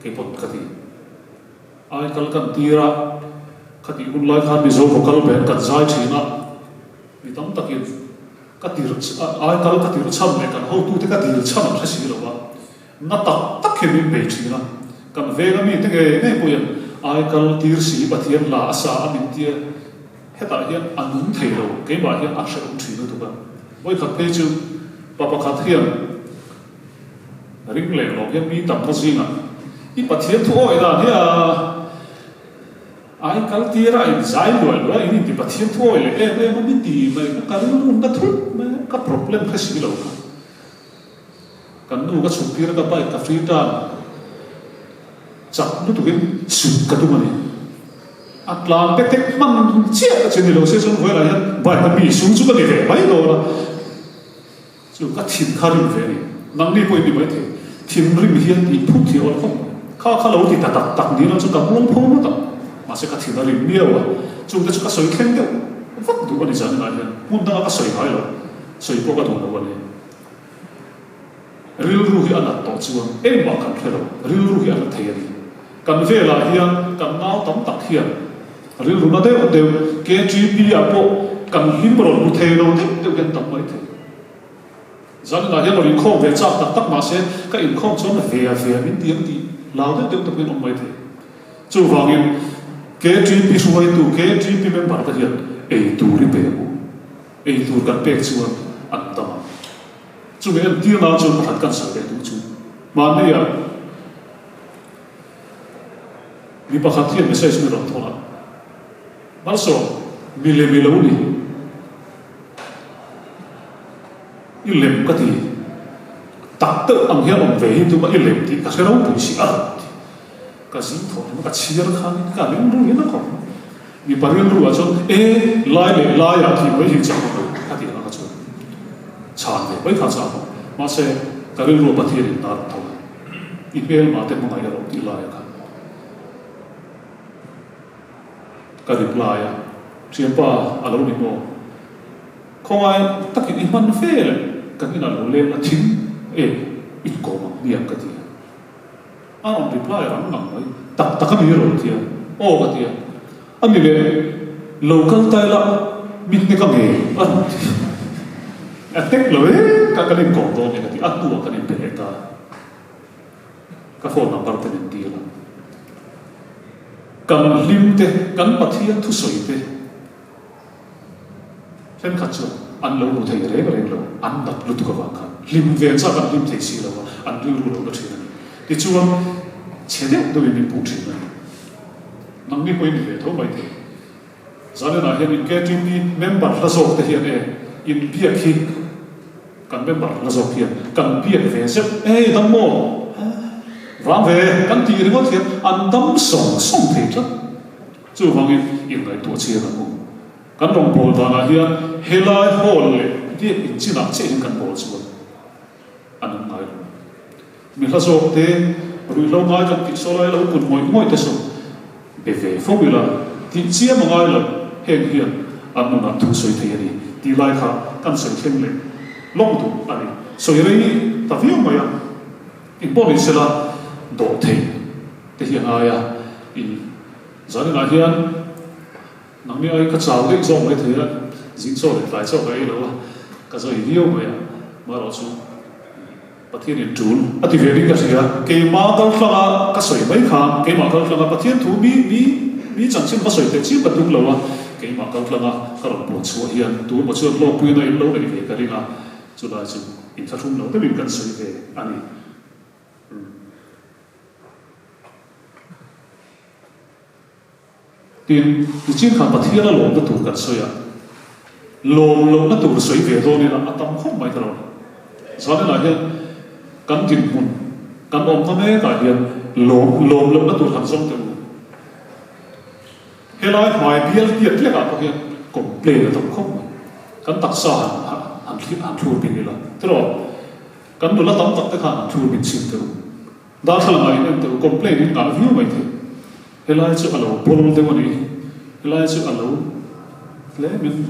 cái bột cái gì ai cần tira cái gì cũng lại khăn bị dâu vào cái bên cần giải trí na vì tấm tất nhiên cái tì ai cần cái tì chăm này cần hậu tu cái tì chăm là gì rồi na tất khi mình bể trí na cần về cái mình cái này bây giờ ai cần tì sĩ bát thiên là asa mình tia hết tại hiện anh muốn thấy rồi cái bài hiện asa cũng trí nữa tụi với các thế chứ bà khát hiền ring lệ lộc hiện mi tầm thô gì à ít bát thiên thôi là thế ai cái tia ra giải đuổi rồi ini thì bát thiên thôi là em mà biết gì mà cái luôn đã thôi mà cái problem cái gì đâu cái nu cái sụp tia cái bài cái free time chắc nó tụi cái sụp cái tụi mình làm cái tết mang chia trên địa đầu sẽ xuống với là bài cái bị xuống chút cái về mấy đồ là chú cái thìn khá rim về này năng đi quay đi mấy thế thìn rim hiền thì phút thì ổn không khá lâu thì tạt đi nó chú cái muỗng phong nó mà sẽ cái thìn rim nhiều à chú cái sợi khen đâu vắt đủ cái này chẳng là hiện muốn đang cái sợi hay rồi sợi bao cái đồ nó vậy real ruhi anh là tổ chú em bảo cần thế rồi real ruhi anh là thế đi cần về là hiền cần nào tóm tắc hiền rồi lúc đó đều cái GP à bộ cần hiếm rồi một thế đâu đều cái tập mấy thế rằng là hiện rồi không về chắc tắc mà sẽ cái không cho nó về bên tiếng thì lao đều tập cái mấy thế chú vàng em cái GP suy tu cái GP bên bản cái hiện ấy tu đi về ấy tu cần về chú anh tâm chú em tiếng nào chú phải cần sợ về tu chú mà này à vì bà khát thiên mới xây xuống được thôi bắt số mile lâu đi ilem cái gì tắc tự ông hiền ông về thì mà ilem thì cái đâu cũng xí cái gì thôi mà cái chia ra khăn cái liên ru nó không vì bà liên ru ở chỗ lại à thì mới hình dạng cái gì nó cái chỗ chán về mấy khán giả mà sẽ cái liên ru bắt thiên đến đó thôi email mà tên mọi người đi lại cái cái reply à chuyện ba à lâu đi mua không ai tất nhiên mình phê rồi cái này là lên là chính ít cổ mà miệng cái gì ông reply rằng ngầm ấy tắc cái gì rồi thì cái gì anh đi về local tay là mình cái nghề tech lối các cái linh cổ đó này cái atu cái linh bể ta cái phone number tên đi là cần lim te cần bắt hiện thu soi te xem khát chưa anh lâu một thời đấy mà lâu anh đặt lụt cái vàng khát lim về sao cần lim thấy gì đâu anh đưa lâu cái chuyện này thì chúa chế đẹp đôi mình bút chuyện này nắm đi quên về thôi vậy thì giờ này là hiện cái team đi member là số thì hiện này in bia khi cần member là số hiện cần bia về sẽ đâm mồ vàng về cần tiền thì có tiền anh đâm sống thì chắc chú vàng in lại tuổi chia là mồ cần đồng bộ đó là hiện helai hole đi in chỉ làm chế cần bộ chú anh nói mình là số thì rồi lâu ngày trong cái số này lâu cũng ngồi tới số về phong là thì chia một ngày là hiện anh nói thu soi thì đi đi lại khác căn soi thêm lên long tu anh soi này ta viết mà ya in bộ sẽ là độ thế thì hiện ai giờ này là hiện nằm như ai cái cháu đấy giống cái thế dính số để phải số cái đó cái rồi nhiều mà đó số bắt thiên in trốn thì về đi cái gì cái mà câu phật cái soi mấy khang cái mà câu phật bắt thiên thú bí chẳng xin bắt soi để chỉ bắt đúng lâu cái mà câu phật cái lòng buồn xua hiền tu một số lâu quy này lâu này về cái đi là cho là chịu in phát trung lâu cái mình cần soi về anh tiền chiến khám bắt thiên là lồng cái tủ cần soi lồng cái tủ soi về thôi nên là tâm không mấy cái rồi sau đó là hiện căn tin mun căn ông thằng ấy cả hiện lồng cái tủ hàng rong từ hiện nay hoài biếng tiệt lấy cả hiện cũng play được tổng không căn tắc sa hàng thua bên này là thế rồi căn đồ là tấm tắc cái hàng thua bên xin từ đó là ngày nên từ complain đến cả view vậy thì hiện nay chưa alo bol thế mà đi hiện nay chưa alo lấy mình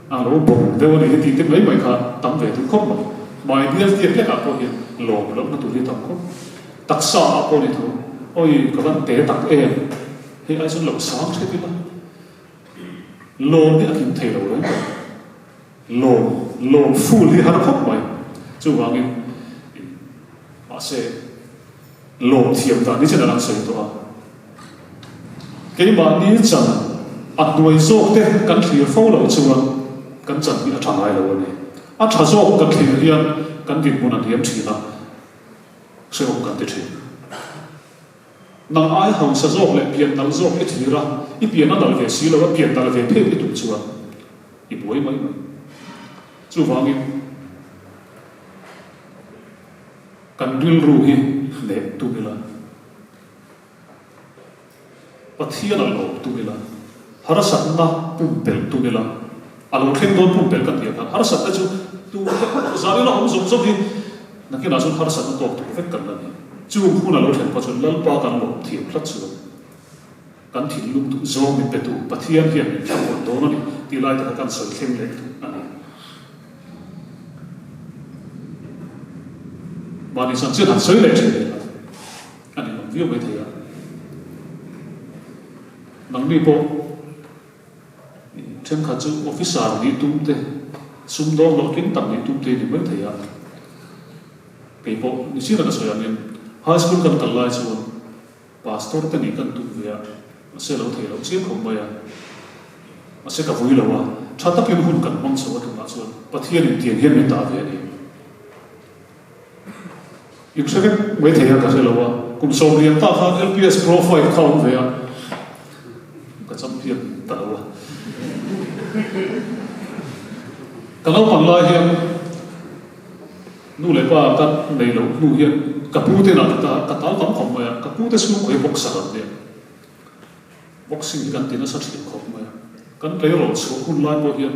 alo bol thế mà đi thì mấy mấy cả tấm về thì không mà biếng tiệt lấy cả hiện lồng cái tủ đi tổng không tắc sa apa đi thôi ôi các bạn té tắc em thì ai sẽ lồng sáng thế chứ lồng thì anh thấy đâu đấy lồng full thì hắn không mày chú vàng em mà sẽ lồng thiềm ta đi trên là sợi to cái mà đi chẳng ăn đuôi rốt thế cần thì phô lẩu chú vàng cần chẳng bị thằng ai đâu này ăn chả rốt cần thì hiện cần việc muốn ăn hiếm chỉ là sẽ không cần thế nang ai hong sa zok le pian dal zok e thira I pian na dal ve si lo pian dal ve phe tu chuwa I boi mai chu wangin kan dil ru hi le tu bila pathia na lo tu bila har sat na pum pel tu bila alo khen don pum pel kan dia kan har sat chu tu zari na hom zom hi na ke na sun har sat na tok tu ve kan la ni chú khu nào thèm có chuyện lăn bao càng lộn thiệp lất xuống càng thịt lung tụ do mình bể tụ bắt thiên hiện trong một đó này thì lại là càng sợi thêm lệ anh và đi sang chưa hẳn sợi lệ chứ anh ấy viết với thầy nắng đi bộ trên khả chữ officer đi tung tê xung đó lọ kính tầm đi tung tê thì mới thầy cái bộ như thế là cái sợi anh high school kan kalai chuan pastor te ni kan tu via se lo thei lo chiam khom baya ase ka vui lawa thata pin hun kan mong so tu ma chuan pathian in tian hian mi ta ve ni yuk se ve thei ka se lawa kum so rian ta kha LPS profile count ve ka cham hian ta lawa kalau panglai hian nu le pa kan nei lo nu hian kapute na ta katal kam khom ma kapute su khoi box sa de boxing kan tina sa thim khom ma kan play ro chu kun lai bo hian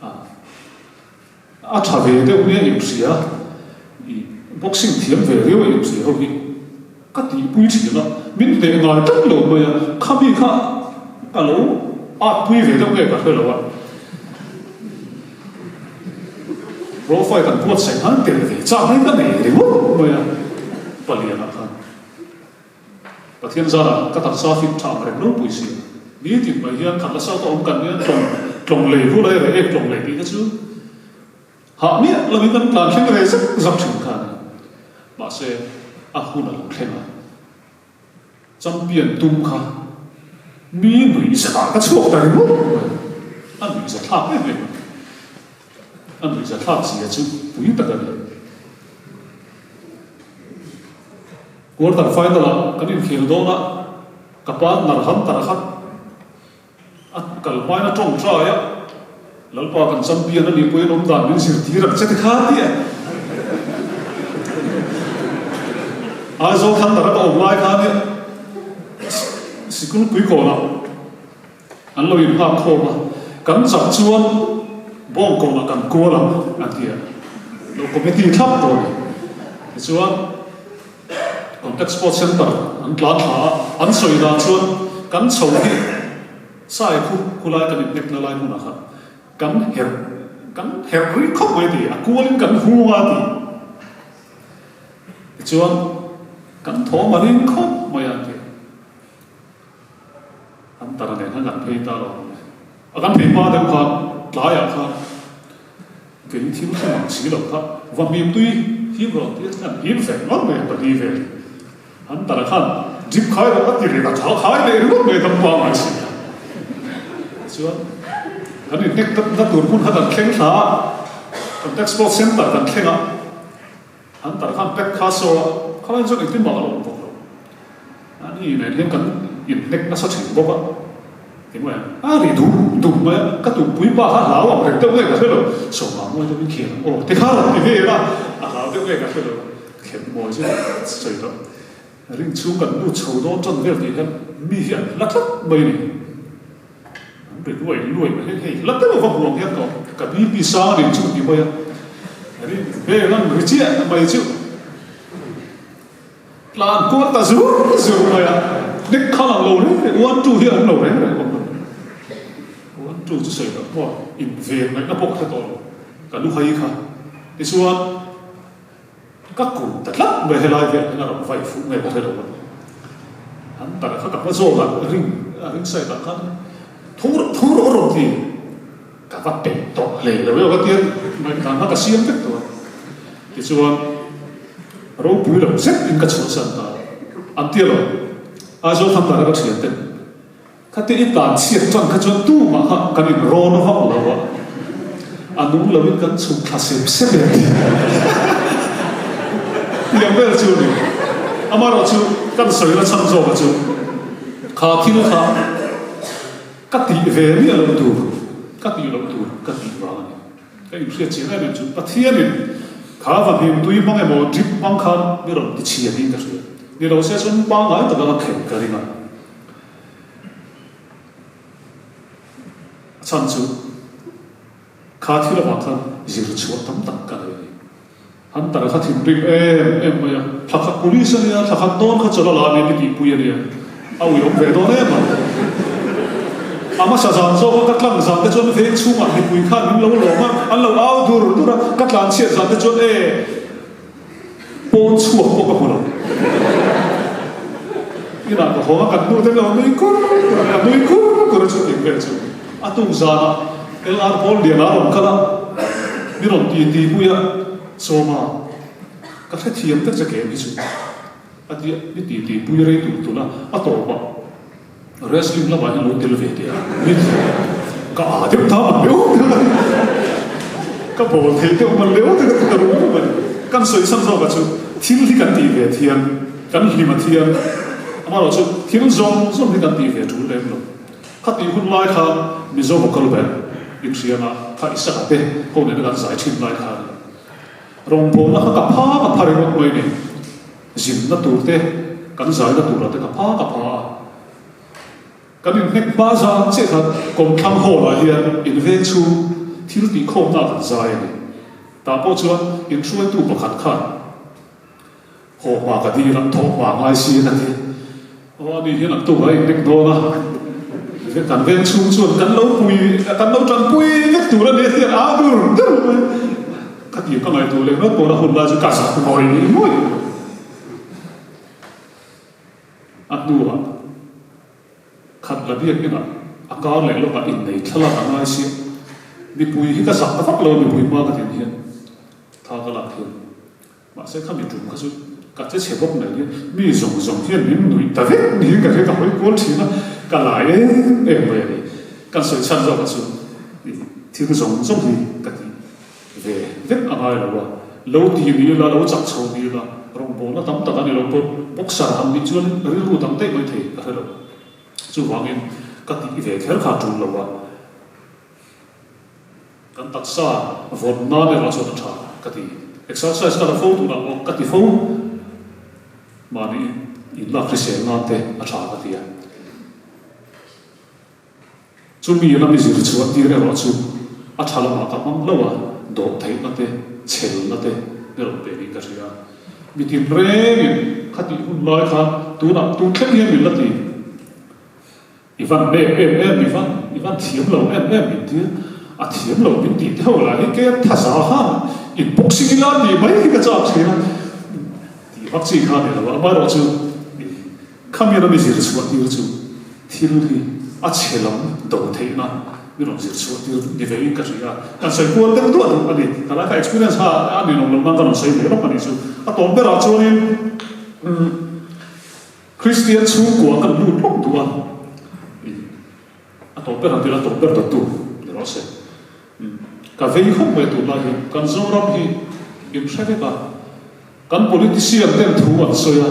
a tha ve de u ye sia I boxing thiam ve re u sia ho hi ka ti pui chi na min de ngai tak lo ma ya kha bi kha alo a pui ve de ke ka fe lo wa profile kan buat sen han tel ve cha mai ka nei ri wo moya palian khan pathian zara ka tak sa fit tham re no puisi ni ti mai hian khan la sa to om kan ni tlong le hu lai re ek tlong le ti ka chu ha mi lo mi kan plan khen re zak thing khan ma se a hu na lo khen a champion tum kha mi nui sa ka chuak ta ri wo an nui sa thak le an nui sa thak si a chu pui ta ka le quarter final kan in khel do na kapan nar ham tar khat at kal mai na tong tra ya lalpa kan champion ani pui nom dan min sir ti rak chet kha ti a zo khan tar ka om lai kha ni sikul pui ko na an lo in ha kho ma kan sa chuan bong ko na kan ko la atia lo committee thap to chuan contact sport center an tlan ha an soi da chuan kan chho ni sai khu lai kan nek na lai mu na kha kan her ri khop mai ti a kualin kan hu wa ti chuan kan tho marin khop mai an ti an tar ne han kan phei ta lo a kan phei pa dem kha lai a kha ken thim thim chi lo kha wa mi tui hi ro ti kan hi fe no me pa di ve an tar khan dip khai ro ti ri ka tha khai le ro me tam pa ma chi chuan an ni nek ta tur kun ha kan khleng tha contact sport center kan khlenga an tar khan pek kha so khalan zo ni tim ma lo bo ani ne hian kan in nek na sa thing bo ba ti mo a ri du ma ka tu pui pa ha la wa re te we ka lo so ma mo de mi khien o te kha ti ve la a la de we ka lo khen mo ji sai do ring chu kan lu chho do chon ve ti han mi hian lak lak mai ni be lui mà hey lắc tới một vòng luồng hết rồi cả bi sa đến chung thì bây giờ về là người chia mày chịu làm cô ta rú mày à đích khá là lâu đấy uốn chu hiện lâu đấy uốn chu chứ sợi đó qua in về này nó bốc hết rồi cả lúc hay khá thì xuân các cụ thật lắm về hay lại về nó là vài phút ngày có thể đâu hắn ta đã gặp nó rồi là ring sai ta khá thung rồi thì cả vật bể to lệ rồi bây giờ cái tiền mình càng nó cả xiêm hết rồi thì xuân rồi bùi rồi rất in cái chỗ sân ta anh tiêu rồi ai cho tham gia cái chuyện đấy cái tiền tàn xiết trong cái chỗ tu mà cái này rô nó không là vậy anh đúng là cái chỗ khá xếp đấy yang bây giờ này anh mà rồi chỗ cái sợi nó chăm sóc cái chỗ khá thiên khá các tỷ về đi ở lâu các tỷ vào này cái những chuyện này mình chúng bắt thiên này khá và hiểm tuy mang em một trip mang khăn như là đi chia đi cái chuyện như là sẽ xuống băng ấy tất cả các khen cái này chân chú khá thì là bản thân chỉ là chúa tấm tắc cái này hắn ta là khá thiểm rịp em mà thằng khát police này thằng khát đón khát cho nó làm cái gì bùi này ao yếu về đó đấy mà ama sa zan zo ka tlang zan te chon ve chunga ni pui kha nim lo lo ma an lo au dur dura ka tlan che zan te chon pon chu ko ka hono ina ko ho ka nu te lo ni ko ko chu ti ve chu atu zana LR bol dia la rom kala ni rom ti pu ya so ma ka the thiam te che ke ni chu ati ni ti pu re tu la ato ba wrestling là bài lối television đấy, cả tiếp theo liễu, các bộ thể thao mà liễu thì cái đúng không vậy, căn sợi sâm rau cả chú, thiên thì căn tỷ về thiên, căn thì mà thiên, mà rồi chú thiên rong thì căn tỷ về chú lên rồi, các tỷ hun lai khá, mình rong một câu bè, những gì mà phải sát thế, hôm nay nó giải trình lai khá, rong bồn nó cả phá rồi một người này, dính nó tụt thế, căn giải nó tụt là thế cả phá cái này nek ba ra sẽ thật còn tham hồ là hiện in về chu thiếu tí không nào thật dài này ta bao chuan in chuối tu bạc khát khát hồ mà cái đi làm thổ mà ngay xí này ô đi hiện làm tu ấy nek đó là cái cảnh về chu chuan cảnh lâu tròn bùi cái tu là để hiện áo dur khát gì các ngày tôi lên nó tôi đã hôn lại cho cả xã hội mỗi anh đùa khát là biết cái nào anh cao lại lúc mà in này thật là anh ai xí bị bùi cái giặc nó phát lâu bị bùi ma cái tiền hiện thao cái lạc hiện mà sẽ không bị trùng cái chút cả cái chế bốc này mi dùng hiện mi nuôi ta biết mi cái cái hỏi cuốn chỉ nó cả lại em về cái sự chăn rau cái sự thì cái dùng thì cái về viết anh ai là lâu thì đi là lâu chắc sâu đi là rong bồn nó tắm tạt anh lâu bốc xả hàng đi chuan rồi lu tắm tây mới thấy cái đó chú hoàng em các tí về khéo khá trùng lâu kan taksa von na le la so ta kati exercise ka fo tu na o kati fo mani in la christian na te a tha kati ya chu mi na mi zir chu ti re ro chu a tha la ma ka mang lo wa do thai na te chel na te ne ro pe ni ka ria mi ti re kati hun lai kha tu na tu khen hi mi la ti ivan be ivan thiam lo mi ti a thiam lo bin ti theo la hi ke tha sa ha in boxing la ni mai ka cha chena ti bak chi kha ne la ba ro chu khamya na mi zir chu ti chu thil hi a chelam do thei na mi ro zir chu ti ni ve ka ria kan sai ko te do ani kala ka experience ha ani no lo na sai me ro pani chu a tom be ra chu ni Christian chu ko kan lu tok tu a tom be ra ti la tom be tu ro se ka vei khom me tu la hi kan zoram hi im shave ka kan politician ten thu an soya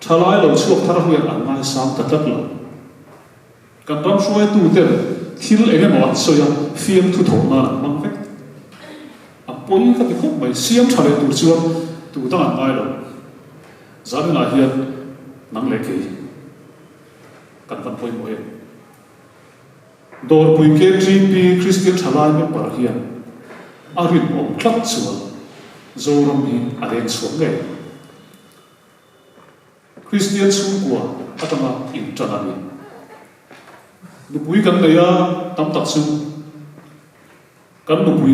thalai lo chuak thar huan an ngai sam ta tat lo kan tam shoi tu ten thil ene mo an soya fiam thu tho na mang vek a poi ka ki khom mai siam thale tu chuan tu ta an ngai lo zan na hian nang le ke kan van poi mo he dor pui ke GP Christian thalai me par hian a rin om tlat chuan zoram hi a len chuang nge Christian chu kwa atama in tanani nu pui kan leya tam tak chu kan nu pui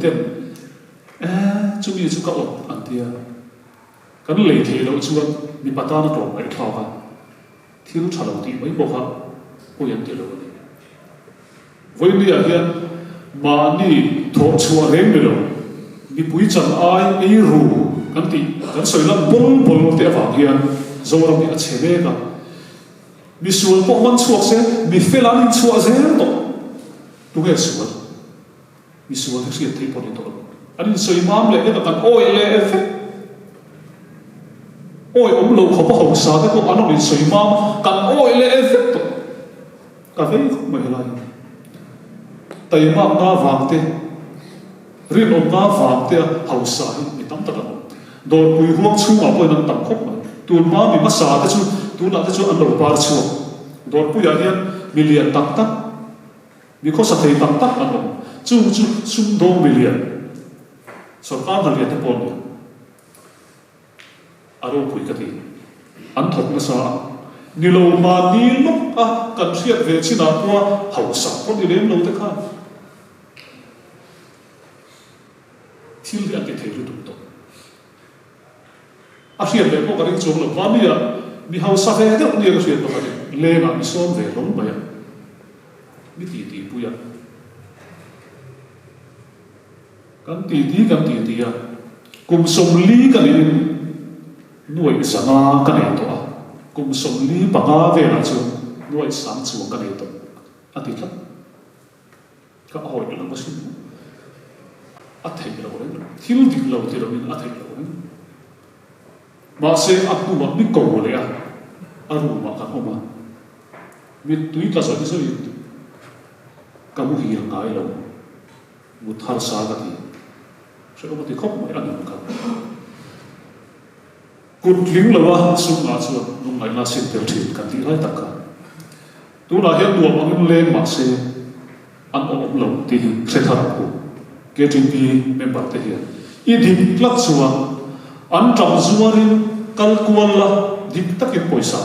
te chu mi chu ka ot an tia kan le the lo chuan mi patana to ai thaw ka thil thalo ti mai bo kha ko yan ti lo với đi ở hiện mà đi thọ chùa rèn được đi bùi chân ai ấy rù cái gì cái sợi lăn bồn bồn để vào hiện rồiเราbị chế bê cả đi xuống bốc man chùa xe đi phê lan đi chùa rèn đó đúng cái xuống đi xuống cái gì thấy bồn đó anh sợi mam lại cái cái oi lại phê oi ông lâu không có hậu sa cái cô anh nói sợi mam cái oi lại phê đó cái đấy không phải là tay ma nga vang te rin om nga vang te hau sa hi mi tam ta dor pui huang chu ma poi nan tam khop ma tun ma mi ma sa ta chu tu na ta chu an lo par chu dor pui ya hian million tak tak mi kho sa thei tak tak an lo chu sum do million sarkar na lian te pon ni aro pui ka ti an thok na sa ni lo ma ni lok a kan riat ve china kwa hau sa pon ni lem lo te kha thil ri ati thei lu tu a hian le ko ka ring chung lo ma ni a mi hau sa ve de ni ka hian to ka le ma mi som ve long ba ya mi ti pu ya kan ti ya kum som li ka ni nuai sana ka nei to a kum som li banga ve la chu nuai sam chu ka nei to ati thla ka hoi la ma sin a thei lo ren thil dik lo ti lo min a thei lo ren ma se a tu ma mi ko le a ru ma ka ma mi tui ka sa ti so yi ka mu hi ngai lo mu thar sa ka ti se o ti khop mai an ka kun ling lo wa su ma chu nung lai na sin tel thil kan ti lai tak ka tu la hian du ma ngun le ma se an om lo ti se thar ku KTP member te hian I dik tlak chuwa an tram zuarin kalkual la dik takin poisa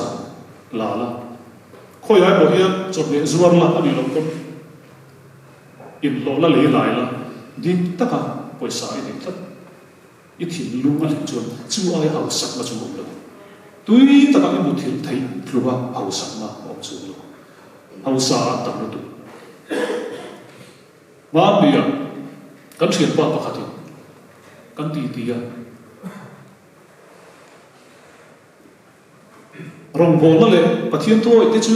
la khoi ai bo hian chot le zuar la ani lo kon in lo la le lai la dik taka poisa ai dik tat I thil lung a chuan chu ai hau sak na chu lo tui taka I mu thil thei tluwa hau sak na om chu lo hau sa tam lo tu ma bia kan thian pa pakhat kan ti ti ya rong bol la le pathian to ite chu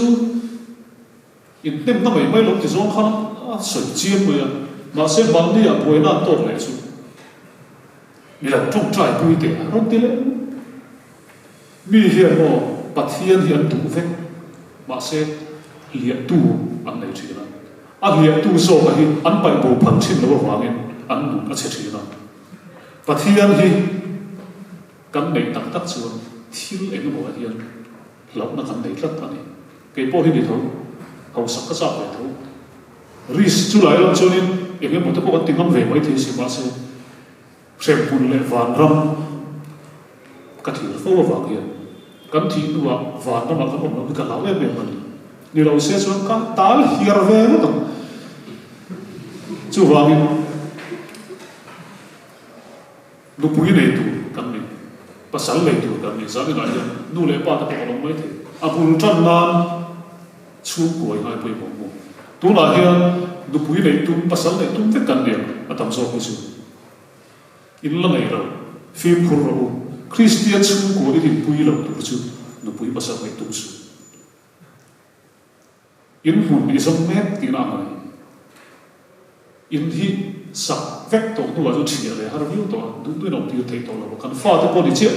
in tem na mai lo ti zong khan a soi chiam mo ya ma se bang ni a poi na to le chu ni la tung trai pui te ron ti le mi hian mo pathian hian tu ve ma se lia tu an nei thina a lia tu so ka hi an pai bo phang chin lo wangin an nu a che thina pathian hi kan nei tak tak chuan thil eng mo hian lộc nó thành đầy rất là này cái bộ hình thôi hậu sắc cái sao vậy thôi ris chú lại làm cho nên những cái một cái bộ tiếng âm về mấy thì sẽ xem buồn lệ vàng râm cái thứ phô vàng kia cái thứ nó vàng nó mà cái ông nó cái lão em mình như là sẽ xuống cái tál hiền về nó chú vàng nó bùi này tụ cái này pasal le tu kan ni zabi na ya nu le pa ta ko long mai the apun tran nan chu ko ngai poi mo mo tu la hian du pui le tu pasal le tu te kan dia atam so ko chu in la ngai ro phim khur ro christian chu ko I pui lo tu chu du pui pasal le tu chu in hun ni som met ti na mai in hi sắc vét tổ tu là cho chỉ là hai mươi tổ đúng đối đồng tiêu thấy tổ là một căn pha tới bao nhiêu chiếc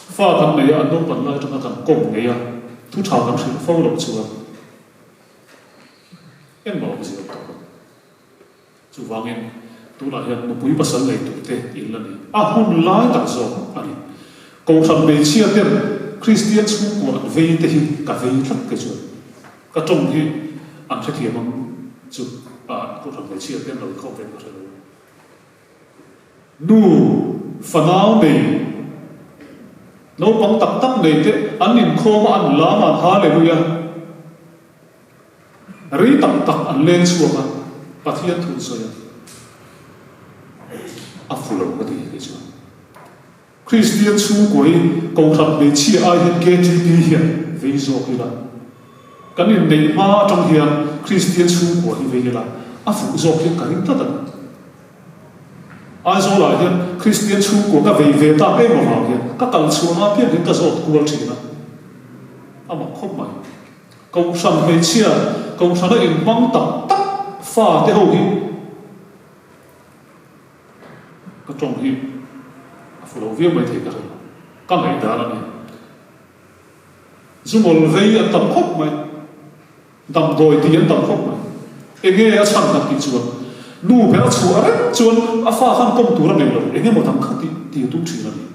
pha căn này anh đông vẫn lại trong căn cổng này à thu thảo căn sự phâu lộc chùa em bảo cái gì đó chú vang em tu là hiện một buổi bát sắn này tu thế in là này hun lái đặc gió anh cầu thần bề chia tiền Christian chú của anh về thế cả về tất cái chuyện cả trong thì anh sẽ thiệt bằng chú cô thằng này chia tiền rồi không về được rồi nu phần áo này nấu bằng tập tắc này thế anh nhìn khô mà anh lá mà hallelujah rí tập tắc anh lên xuống mà bắt hiện thủ rồi à phụ lòng cái gì cái chứ Christian chú quấy cầu thằng này chia ai hiện kế chi đi hiện ví dụ như là cái này mà trong hiện Christian chú quấy về là à phụ dọc hiện cả những tất cả ai số lại hiện Christian chú của các vị về ta cái mà vào hiện các cần số nó biết đến ta dọc của chỉ là à mà không phải công sản về chia công sản nó in băng tập tắc pha thế hậu hiện các trong hiện phụ đầu viên mới thấy cái này các ngày đó là này dù một về tầm khóc mày tầm đồi tiền tầm khóc mày enge a chang tak ki chuan nu be a chu a ren chuan a fa khan kom tur nei lo enge mo tam khati ti tu thi na ni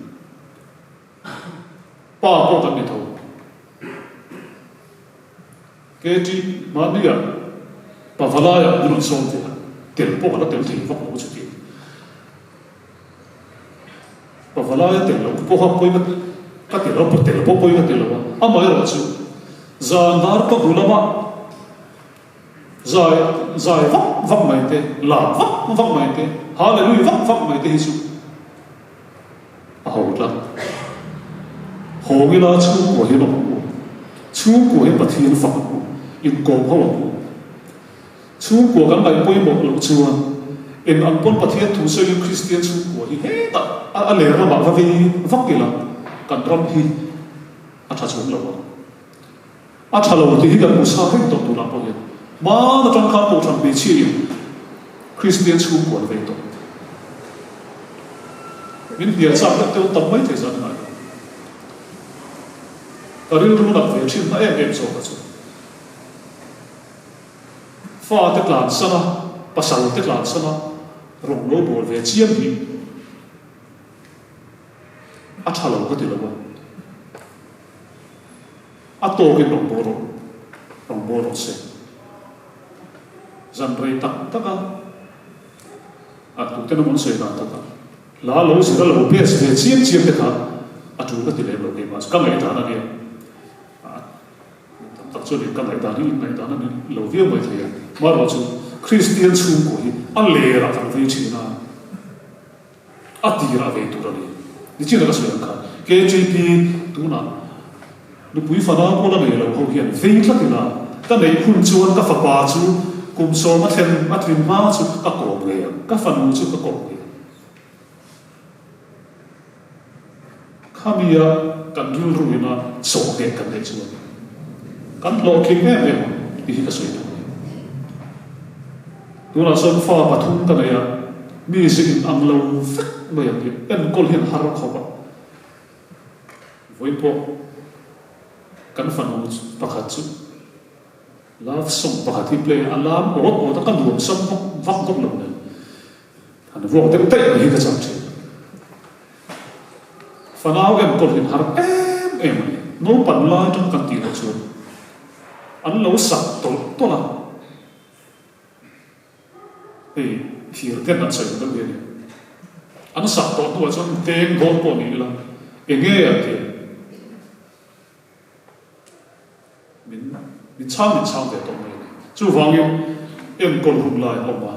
pa ko kan ni tho ke ti ma ni ya pa vala ya nu so ti tel po ka tel thi vak mo chu ti pa vala ya tel lo po ha poi ma ka tel lo po tel po poi ka tel lo a ma ro chu zandar pa bulama giải vấp mày thế làm vấp mày thế hallelujah vấp mày thế Giêsu hầu lắm hầu cái là chú của hiền lòng chú của hiền bát thiên phật in cầu hầu chú của các ngài bôi một lỗ chùa in anh bôn bát thiên thủ sơ linh Christian chú của hiền hết à lẽ ra bảo vì vấp cái là cần ram hi à cha chú lâu à cha lâu thì gần một sao hết tổ tu làm bao nhiêu mà nó trong khám bộ trong bị chia Christian chú của về tổ mình hiện sao được tiêu tầm mấy thời gian này ở đây luôn đặt về trên em rồi cả rồi pha tức là sana pasal tức là sana rong lô bộ về chiêm thì à thà lâu cái gì lâu à to cái rong bộ rồi sẽ dân rây tắc tắc à tụi tên nó muốn xây ra tắc lá lối sẽ là một biết về chiếm cái thằng à tụi cái tỷ lệ lâu cái mà các ngày đó là gì à tập cho đến các ngày đó này lâu viết mới thấy mà rồi chú Christian chung ko hi a le ra kan ve china a ti ra ve tu ra ni chi ra so ka KJP tu na lu pui fa na ko la me lo ho hian ve tla ti na ta nei hun chuan ka fa pa chu kum so ma thlen ma trin ma chu ka ko nge ka fa nu chu ka ko nge khamia kan dul ruina so ke kan nei chu kan lo kling me me hi ka so tu na son fa pathum ta ya mi sin ang lo fek me ya en kol hian har kho ba voi po kan fa nu pakhat chu love song pakhat hi play alam o ta kan duam som vak kop lo ne an vo te te hi ka cham che fa na em kol hian har em no pan la trong kan ti lo chu an lo sak to la hiểu cái nào xảy ra vậy anh sắp tới tôi cho tên gom bỏ đi là nghe à thì mình chăm để tôi này chú vang yêu em còn hùng lại ông mà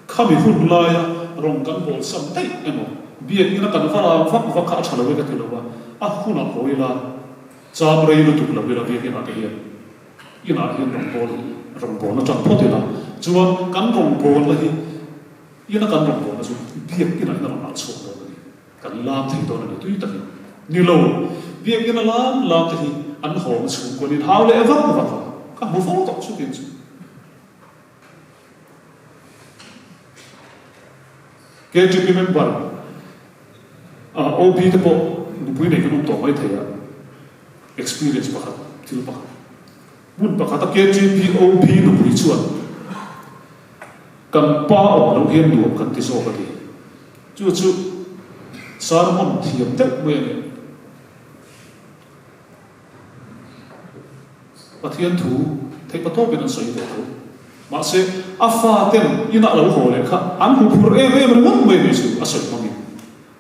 khi mình hùng lại rong cán bộ sắm tay em mà biết như là cán phá vác khá chả lâu cái thứ đó à hùng nào hỏi là chăm rồi nó tụt lâu là biết cái nào cái hiện rong bộ nó chẳng thoát được nào chú cán rong bộ là gì yên là cán rong bộ nó chú biết cái nào nó làm sao đó cán làm thì đó là tùy tất như lâu biết cái nào làm thì anh hòm chú còn đi tháo lẽ vấp các bố phóng tóc chú tiền chú cái chuyện mình bảo OP thì bộ bữa này cái tổ mới thấy experience bakal til bakal mun bakal ta KGP OP no bui chuan kan pa o lo hian nuam kan ti so ka ti chu sarmon thiam te me ne pathian thu thei pato ben soi de thu ma se afa ten ina lo ho le kha an hu phur em ngon me ne su asoi mami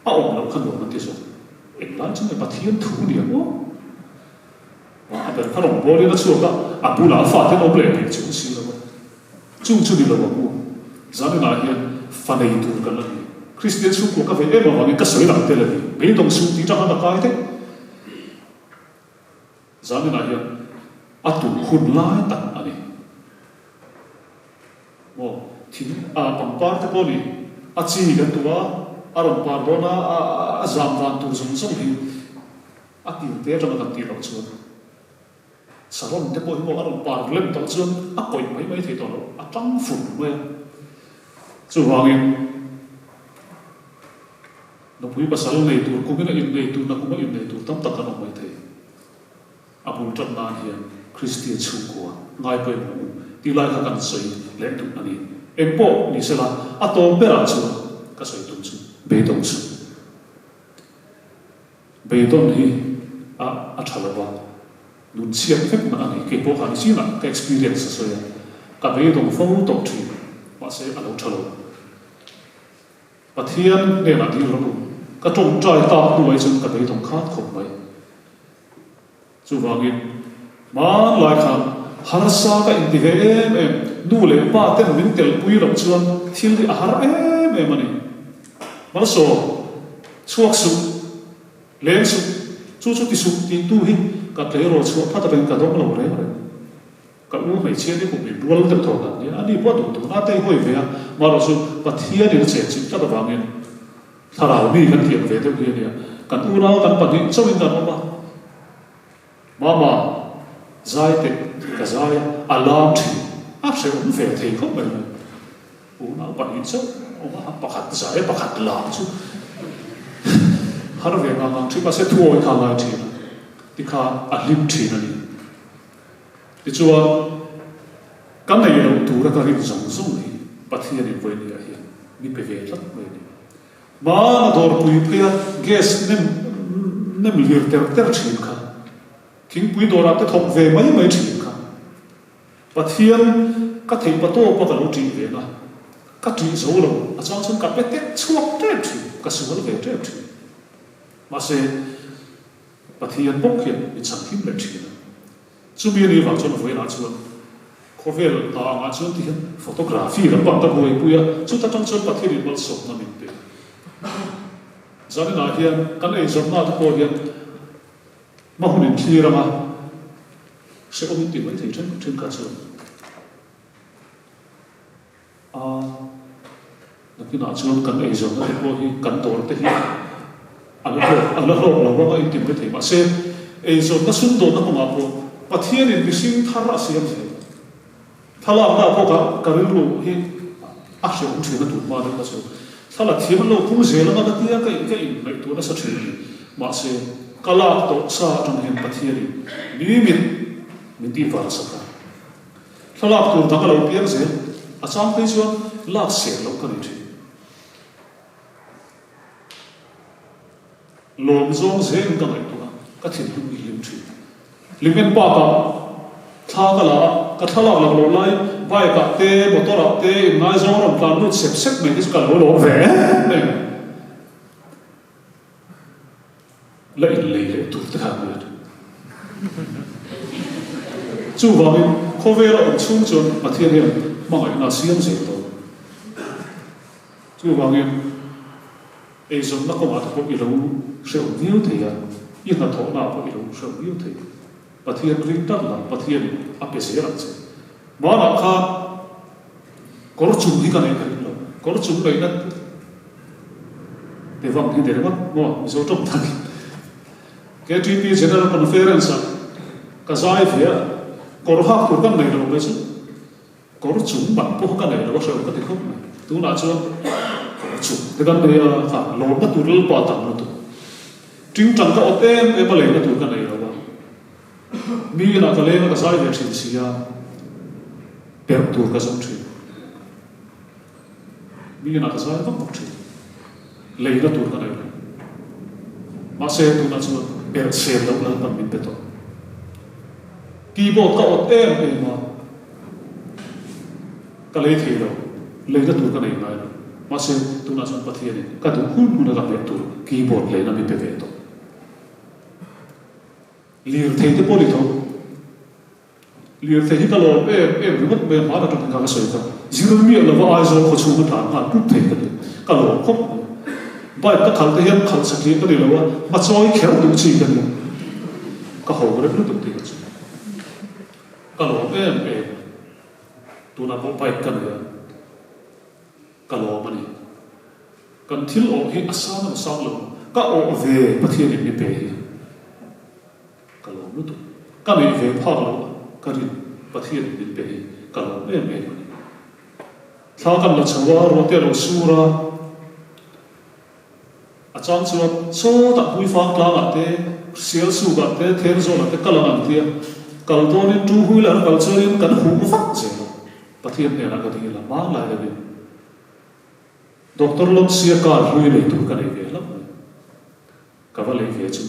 a o lo khan lo ti so ek lan chung pathian thu ni o à bên các đồng bố đi nó chưa cả à bù lá phạt thế nó bể bị chúng xí rồi chung đi là bố giá này là hiện phản này tụt cái là Christian số của các vị em mà cái sợi làm thế là mấy đồng số tí trong nó cái thế giá này là hiện à tụt hồn lái tận anh ấy thì bằng part thế bố đi chi cái tua đồng part đó na giảm van tu dùng sống thì tiêu tế trong nó tiêu lọc chuột saron te poi mo aron par lem to chuan a poi mai thei to a tang fun me chu wangin no pui basal nei tur ku na in nei tur na ku in nei tur tam tak kan mai thei a bul tan na hian Christian chu ko ngai poi mu ti lai ka kan soi le tu ani em po ni sela a to pera chu ka soi tu chu be dong chu be don hi a thalawa nun chiam phép mà anh cái bộ hành xí là cái experience rồi cả về đồng phong tổng thủy và sẽ ở đâu chờ và thiên để là đi rồi các trong trai ta đuổi chân cả về đồng khác không mấy chú vàng in mà lại khám har sa cái in đi em nu lệ ba tên mình tel bui lắm chuan thiên đi har em anh mà số suak su lên su chú ti su ti tu hi cả thế rồi số phát triển cả đông lâu đấy cả u mấy chuyện đi cũng bị buồn được thôi cả anh đi bắt đầu tụi nó tay hơi về mà rồi số bắt thiên đi chuyện chuyện chắc là vàng nên thà nào đi gần tiền về theo kia này cả u nào cả bắt đi cho mình cả mà giải thì cả giải alarm thì áp sẽ cũng về thì không phải u nào bắt đi cho ông bắt hạt giải bắt hạt làm chứ hắn về ngang thì mà sẽ thua cái thằng này thì thì khá lim chỉ này thì chúa cái này là tu ra cái gì giống giống này bắt hiện đi với này hiện đi về rất với này mà đồ bùi kia gas nem liệt ter chỉ cả kinh bùi đồ ra cái thòng về mấy chỉ cả bắt hiện cái thầy bắt tô bắt đầu chỉ về na cái chỉ số rồi à trong cái bé tết chuột tết chỉ cái số nó về tết chỉ mà sẽ bắt hiện bốc hiện bị chẳng kim lệ chỉ chú biên đi vào cho nó với là chuột khovel ta anga chuan ti photography la pang ta boi puya chu ta tang chuan pathiri bal sok na min te zani na hian kan ei zom na ta ko hian ma hunin thirama se om ti mai thei chen ka chuan a nakina chuan kan ei zom na ko hi kan tor te hi ala ho la wa ai tim pe thei ma se ei zom na sun do na ma ko pathian in bising thara siam se thala na ko ka rin lu hi a se um thina tu ma da so thala thiam lo ku zel ma ka tia ka in mai tu na sa thri ma se kala to sa tong hin pathian ni min ti var sa ka thala tu ta ka lo pian se a cham pe chuan lak se lo ka ni thi lom zong zen ka mai tu ka thin tu lim thi limen pa ka tha ka la ka thala la lo lai vai ka te motor te ngai zong ram tan nu sep sep me dis ka lo ve ne la in le tu ta ma chu wa min khovera um chung chon pathian hian ma ngai na siam se to chu wa min ei zom na ko ma ko i lo se u viu te ya i na tho na ko i lo se u viu te pathian ring ta la pathian a pe se ran se ma na kha kor chung hi ka nei ka lo kor chung nei na te vang hi de ma mo zo top ta KTP General Conference ka zai fe kor ha ko kan nei lo be su kor chung ban po ka nei lo se ka ti khop tu na chu chu te kan nei ha lo na tu ru pa ta no tu ting tang ka otem e ba le na tu ka nei lo mi na ka le na sai ve sin sia per tu ka som thi mi na ka sai ka mo thi le na tu ka nei ma se tu na chu per se lo na pa min pe to keyboard ka otem e ma ka le thi lo le na tu ka nei mai ma se tu na chu pathian ka tu hul na ka pe tu keyboard le na mi pe ve to lir thei te poli tho lir thei ka lo e rimot me ma da ta ka so ka zero mi la wa ai zo ko chu ta ma tu thei ka lo khop bai ta khal te hian khal sa ki ka ni lo wa ma choi kher du chi ka ni ka ho re lu tu ti ka lo e tu na mo bai ka ni ka lo ma ni kan thil o hi asa na sa lo ka o ve pathian ni pe ka lo lu tu ka nei ve pha lo ka ri pathian ni pe ka lo e tha kan la chawa ro te lo sura a chang chuan so ta pui fa kla ga te sial su ga te ther zo la te kala an tia kal to ni tu hui la kal chuan kan hu fa se pathian ne la ka ti la ma la le doctor lom sia ka hui le tu ka nei ve la ka va le ve chu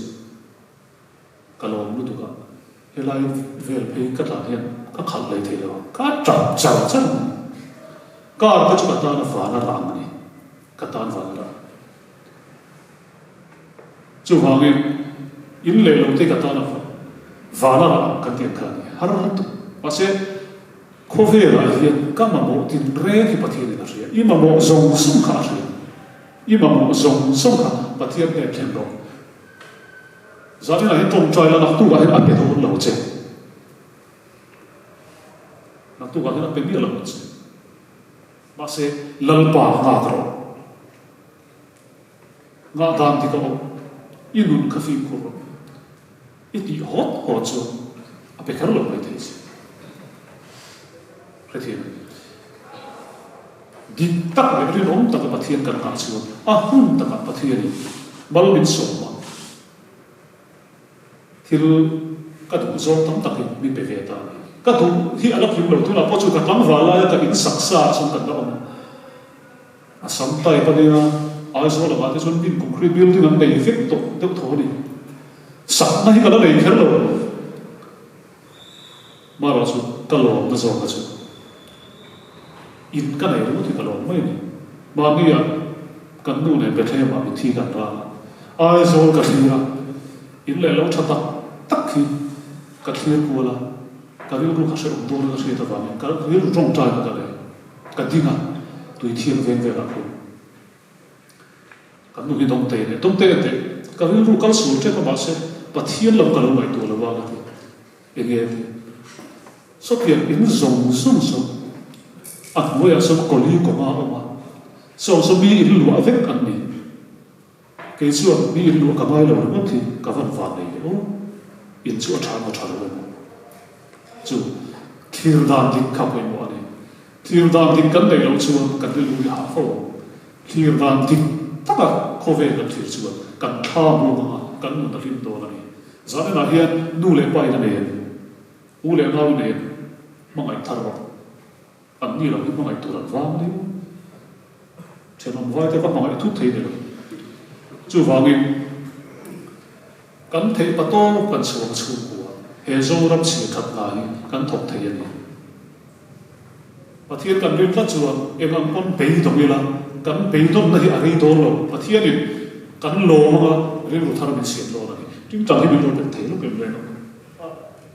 ka lo lu tu ka helai vel pe ka ta hian ka khal le the lo ka chap chap chan ka ka chu ka ta na fa na ram ni ka ta na ra chu wa nge in le lo te ka ta na fa na ra ka ti ka ni har har tu ma se khovera hian ka ma mo tin re ki pathian na ria I ma mo zong sum kha ria I ma mo zong sum kha pathian ne khen lo zani na hitom choi la nak tu ga hin ape ho lo che nak tu ga hin ape bi lo che ma se lal pa nga kro nga dam ti ko inun ka fi ko iti hot ho chu ape kar lo bai thei retin di tak me ri rom tak pathian kan ka chu a hun tak pathian bal bin so ma thil ka du zo tam tak mi pe ve ta ka du hi ala phim lo tu na po chu ka tam wala ka in saksa som kan da on a sam tai pa dia ai zo la ba te chon bin concrete building an nei effect to te tho ni sak na hi ka la nei kher lo ma ra chu ka lo na zo ka chu in ka nei ro ti ka lo mai ni ma ni ya kan nu ne pe the ma mi thi kan ra ai zo ka thi ra in le lo tha tak khi ka thir ko la cái điều đó sẽ ủng hộ cái sự đó cái điều trong trái cái này cái gì à tùy thiên về về là không cái điều đông tê đấy cái điều cái số chết các bạn sẽ bắt thiên làm cái loạiตัวlà vào cái gì xuất hiện in rồng anh mới sống có lý của mà sau bị in lúa vết anh này cái chuyện bị in lúa cả mai rồi nó thì cả văn vạn này in chỗ trả rồi chú thiêu đàn thịt khắp cái món này thiêu đàn thịt cắn đầy lâu chưa cắn đầy lúa hạ phổ thiêu đàn thịt tất cả khó về cắn thiêu chưa cắn tha mua mà cắn một tờ phim đồ này giá này là hiện đủ lệ bay này u lệ nào này mà ngày thar vào anh như là cái mà ngày tụi anh vang đấy cho nên vai thì các mọi thuốc thế này chú vang đi cắn thế bắt to cắn xuống của hệ số làm gì khắp lại cắn thọc thế này và thiên cắn lên phát chúa em ăn con bể đồng như là cắn bể đồng này ở đây đó rồi và thiên thì cắn lỗ mà lên một thằng mình xiết lỗ này chúng ta thì mình đâu biết thế lúc em lên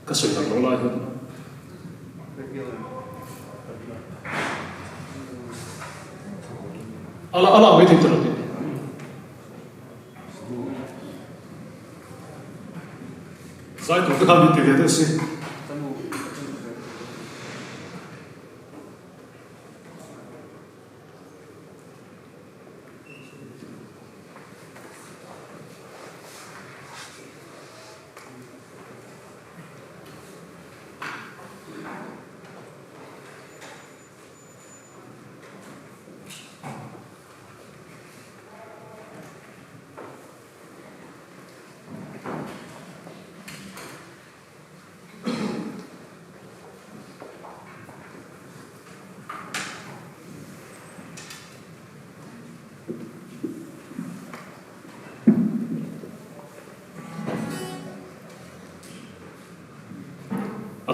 cái sợi thằng lỗ lại hơn ala mấy thằng rồi giải quyết cái hành vi đấy gì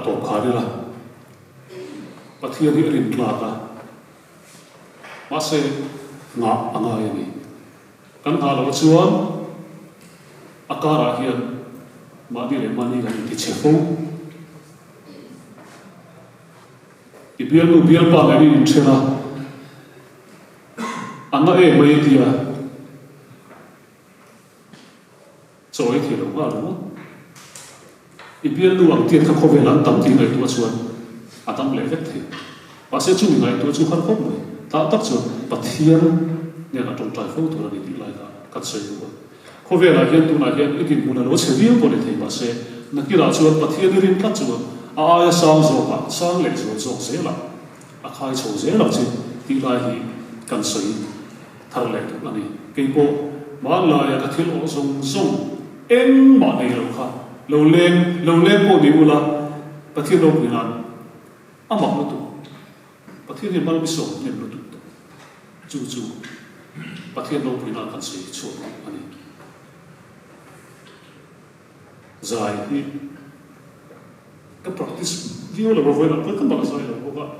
tổ khá đi là bắt thiên địa linh lạc à mà sẽ ngã anh ai này căn hà lâu chuan akara hiền mà đi lấy mani gần thì chế phong thì biên ba ngày đi chơi na anh ấy mấy thì à rồi thì đúng không ibian luang tian kha khove lan tam ti ngai tu chuan atam le vek the pa se chu ngai tu chu khan khop mai ta tak chu pathian ne na tong trai fo tu ra ni lai ka kat sei tu khove la hian tu na hian ikin mun lo se riang ko le thei pa se na ki ra chuan pathian rin kat chu a ya sang zo ka sang le zo se la a khai cho se la chi ti lai hi kan sei thar le tu ani ke ko ma la ya ka thil o zong em ma nei lo kha lâu lên bộ đi u la bắt thiên lâu bị nạn ám mặc nó tụ bắt thiên hiện bao bị sầu nên nó tụ chú bắt thiên lâu bị nạn cần suy chuột anh dài đi cái practice view là bao nhiêu là cái bằng dài là bao nhiêu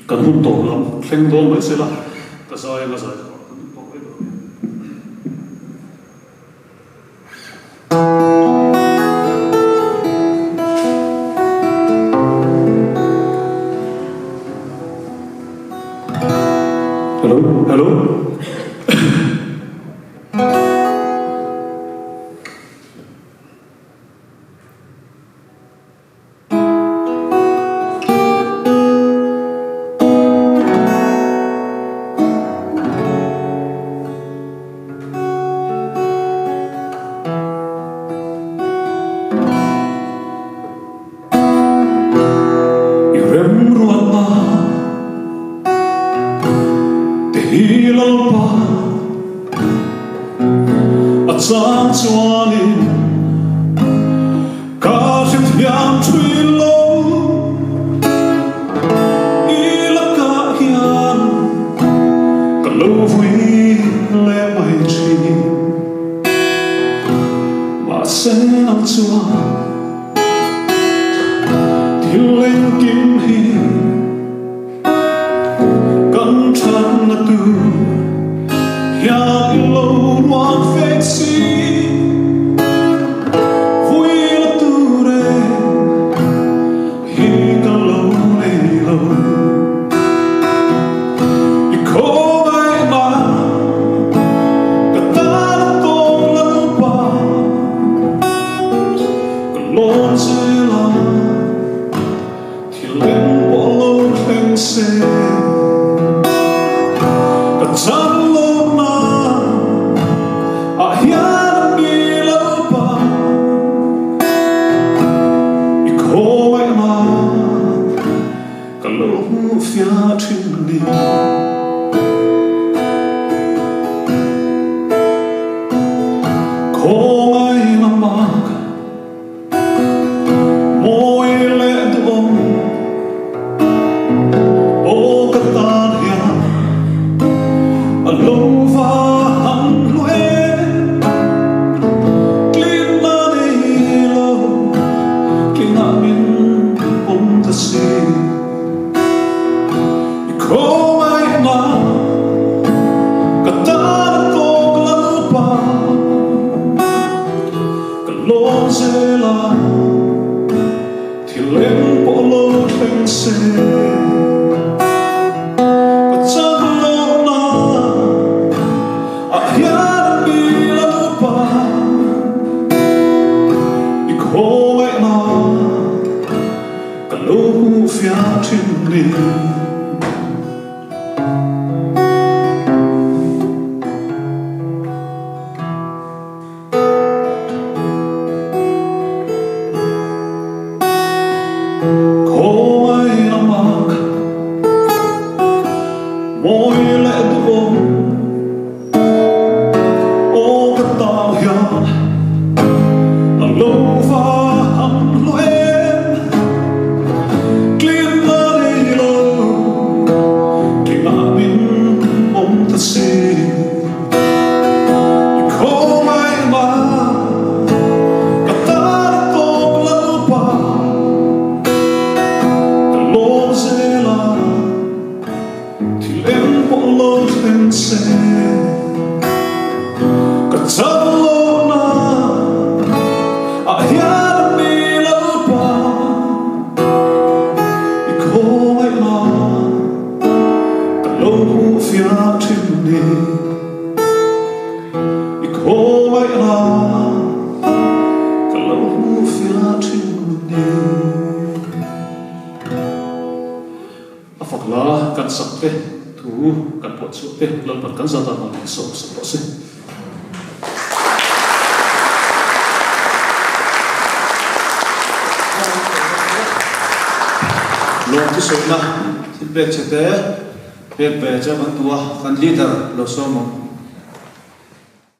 cần hút tổ lắm, khen đôi mới sẽ là cái dài là dài hello tu lon zela thì lên bộ lô thanh xe có chắc lô na hian mi lâu ba đi khô vậy na cả lô phía trên đi mỗi lẽ đua ô cái tàu hiền là lâu và hầm luyện clip nó đi lâu thì mà mình mong thật gì không ai mà cả ta đã tốt lâu ba cả lối dễ là em bộ lô thanh xe cả chắc lô na hian mi lâu ba đi khô ấy na cả lâu phía trên đi đi khô ấy na cả lâu phía trên đi phật lá căn sắc thế thu căn bộ số thế lần bật căn gia tăng bằng số số số lonที่สุดนะที่เป็นเชตเต้เป็นเจ้าบรรทุกคันลีดเดอร์โลโซม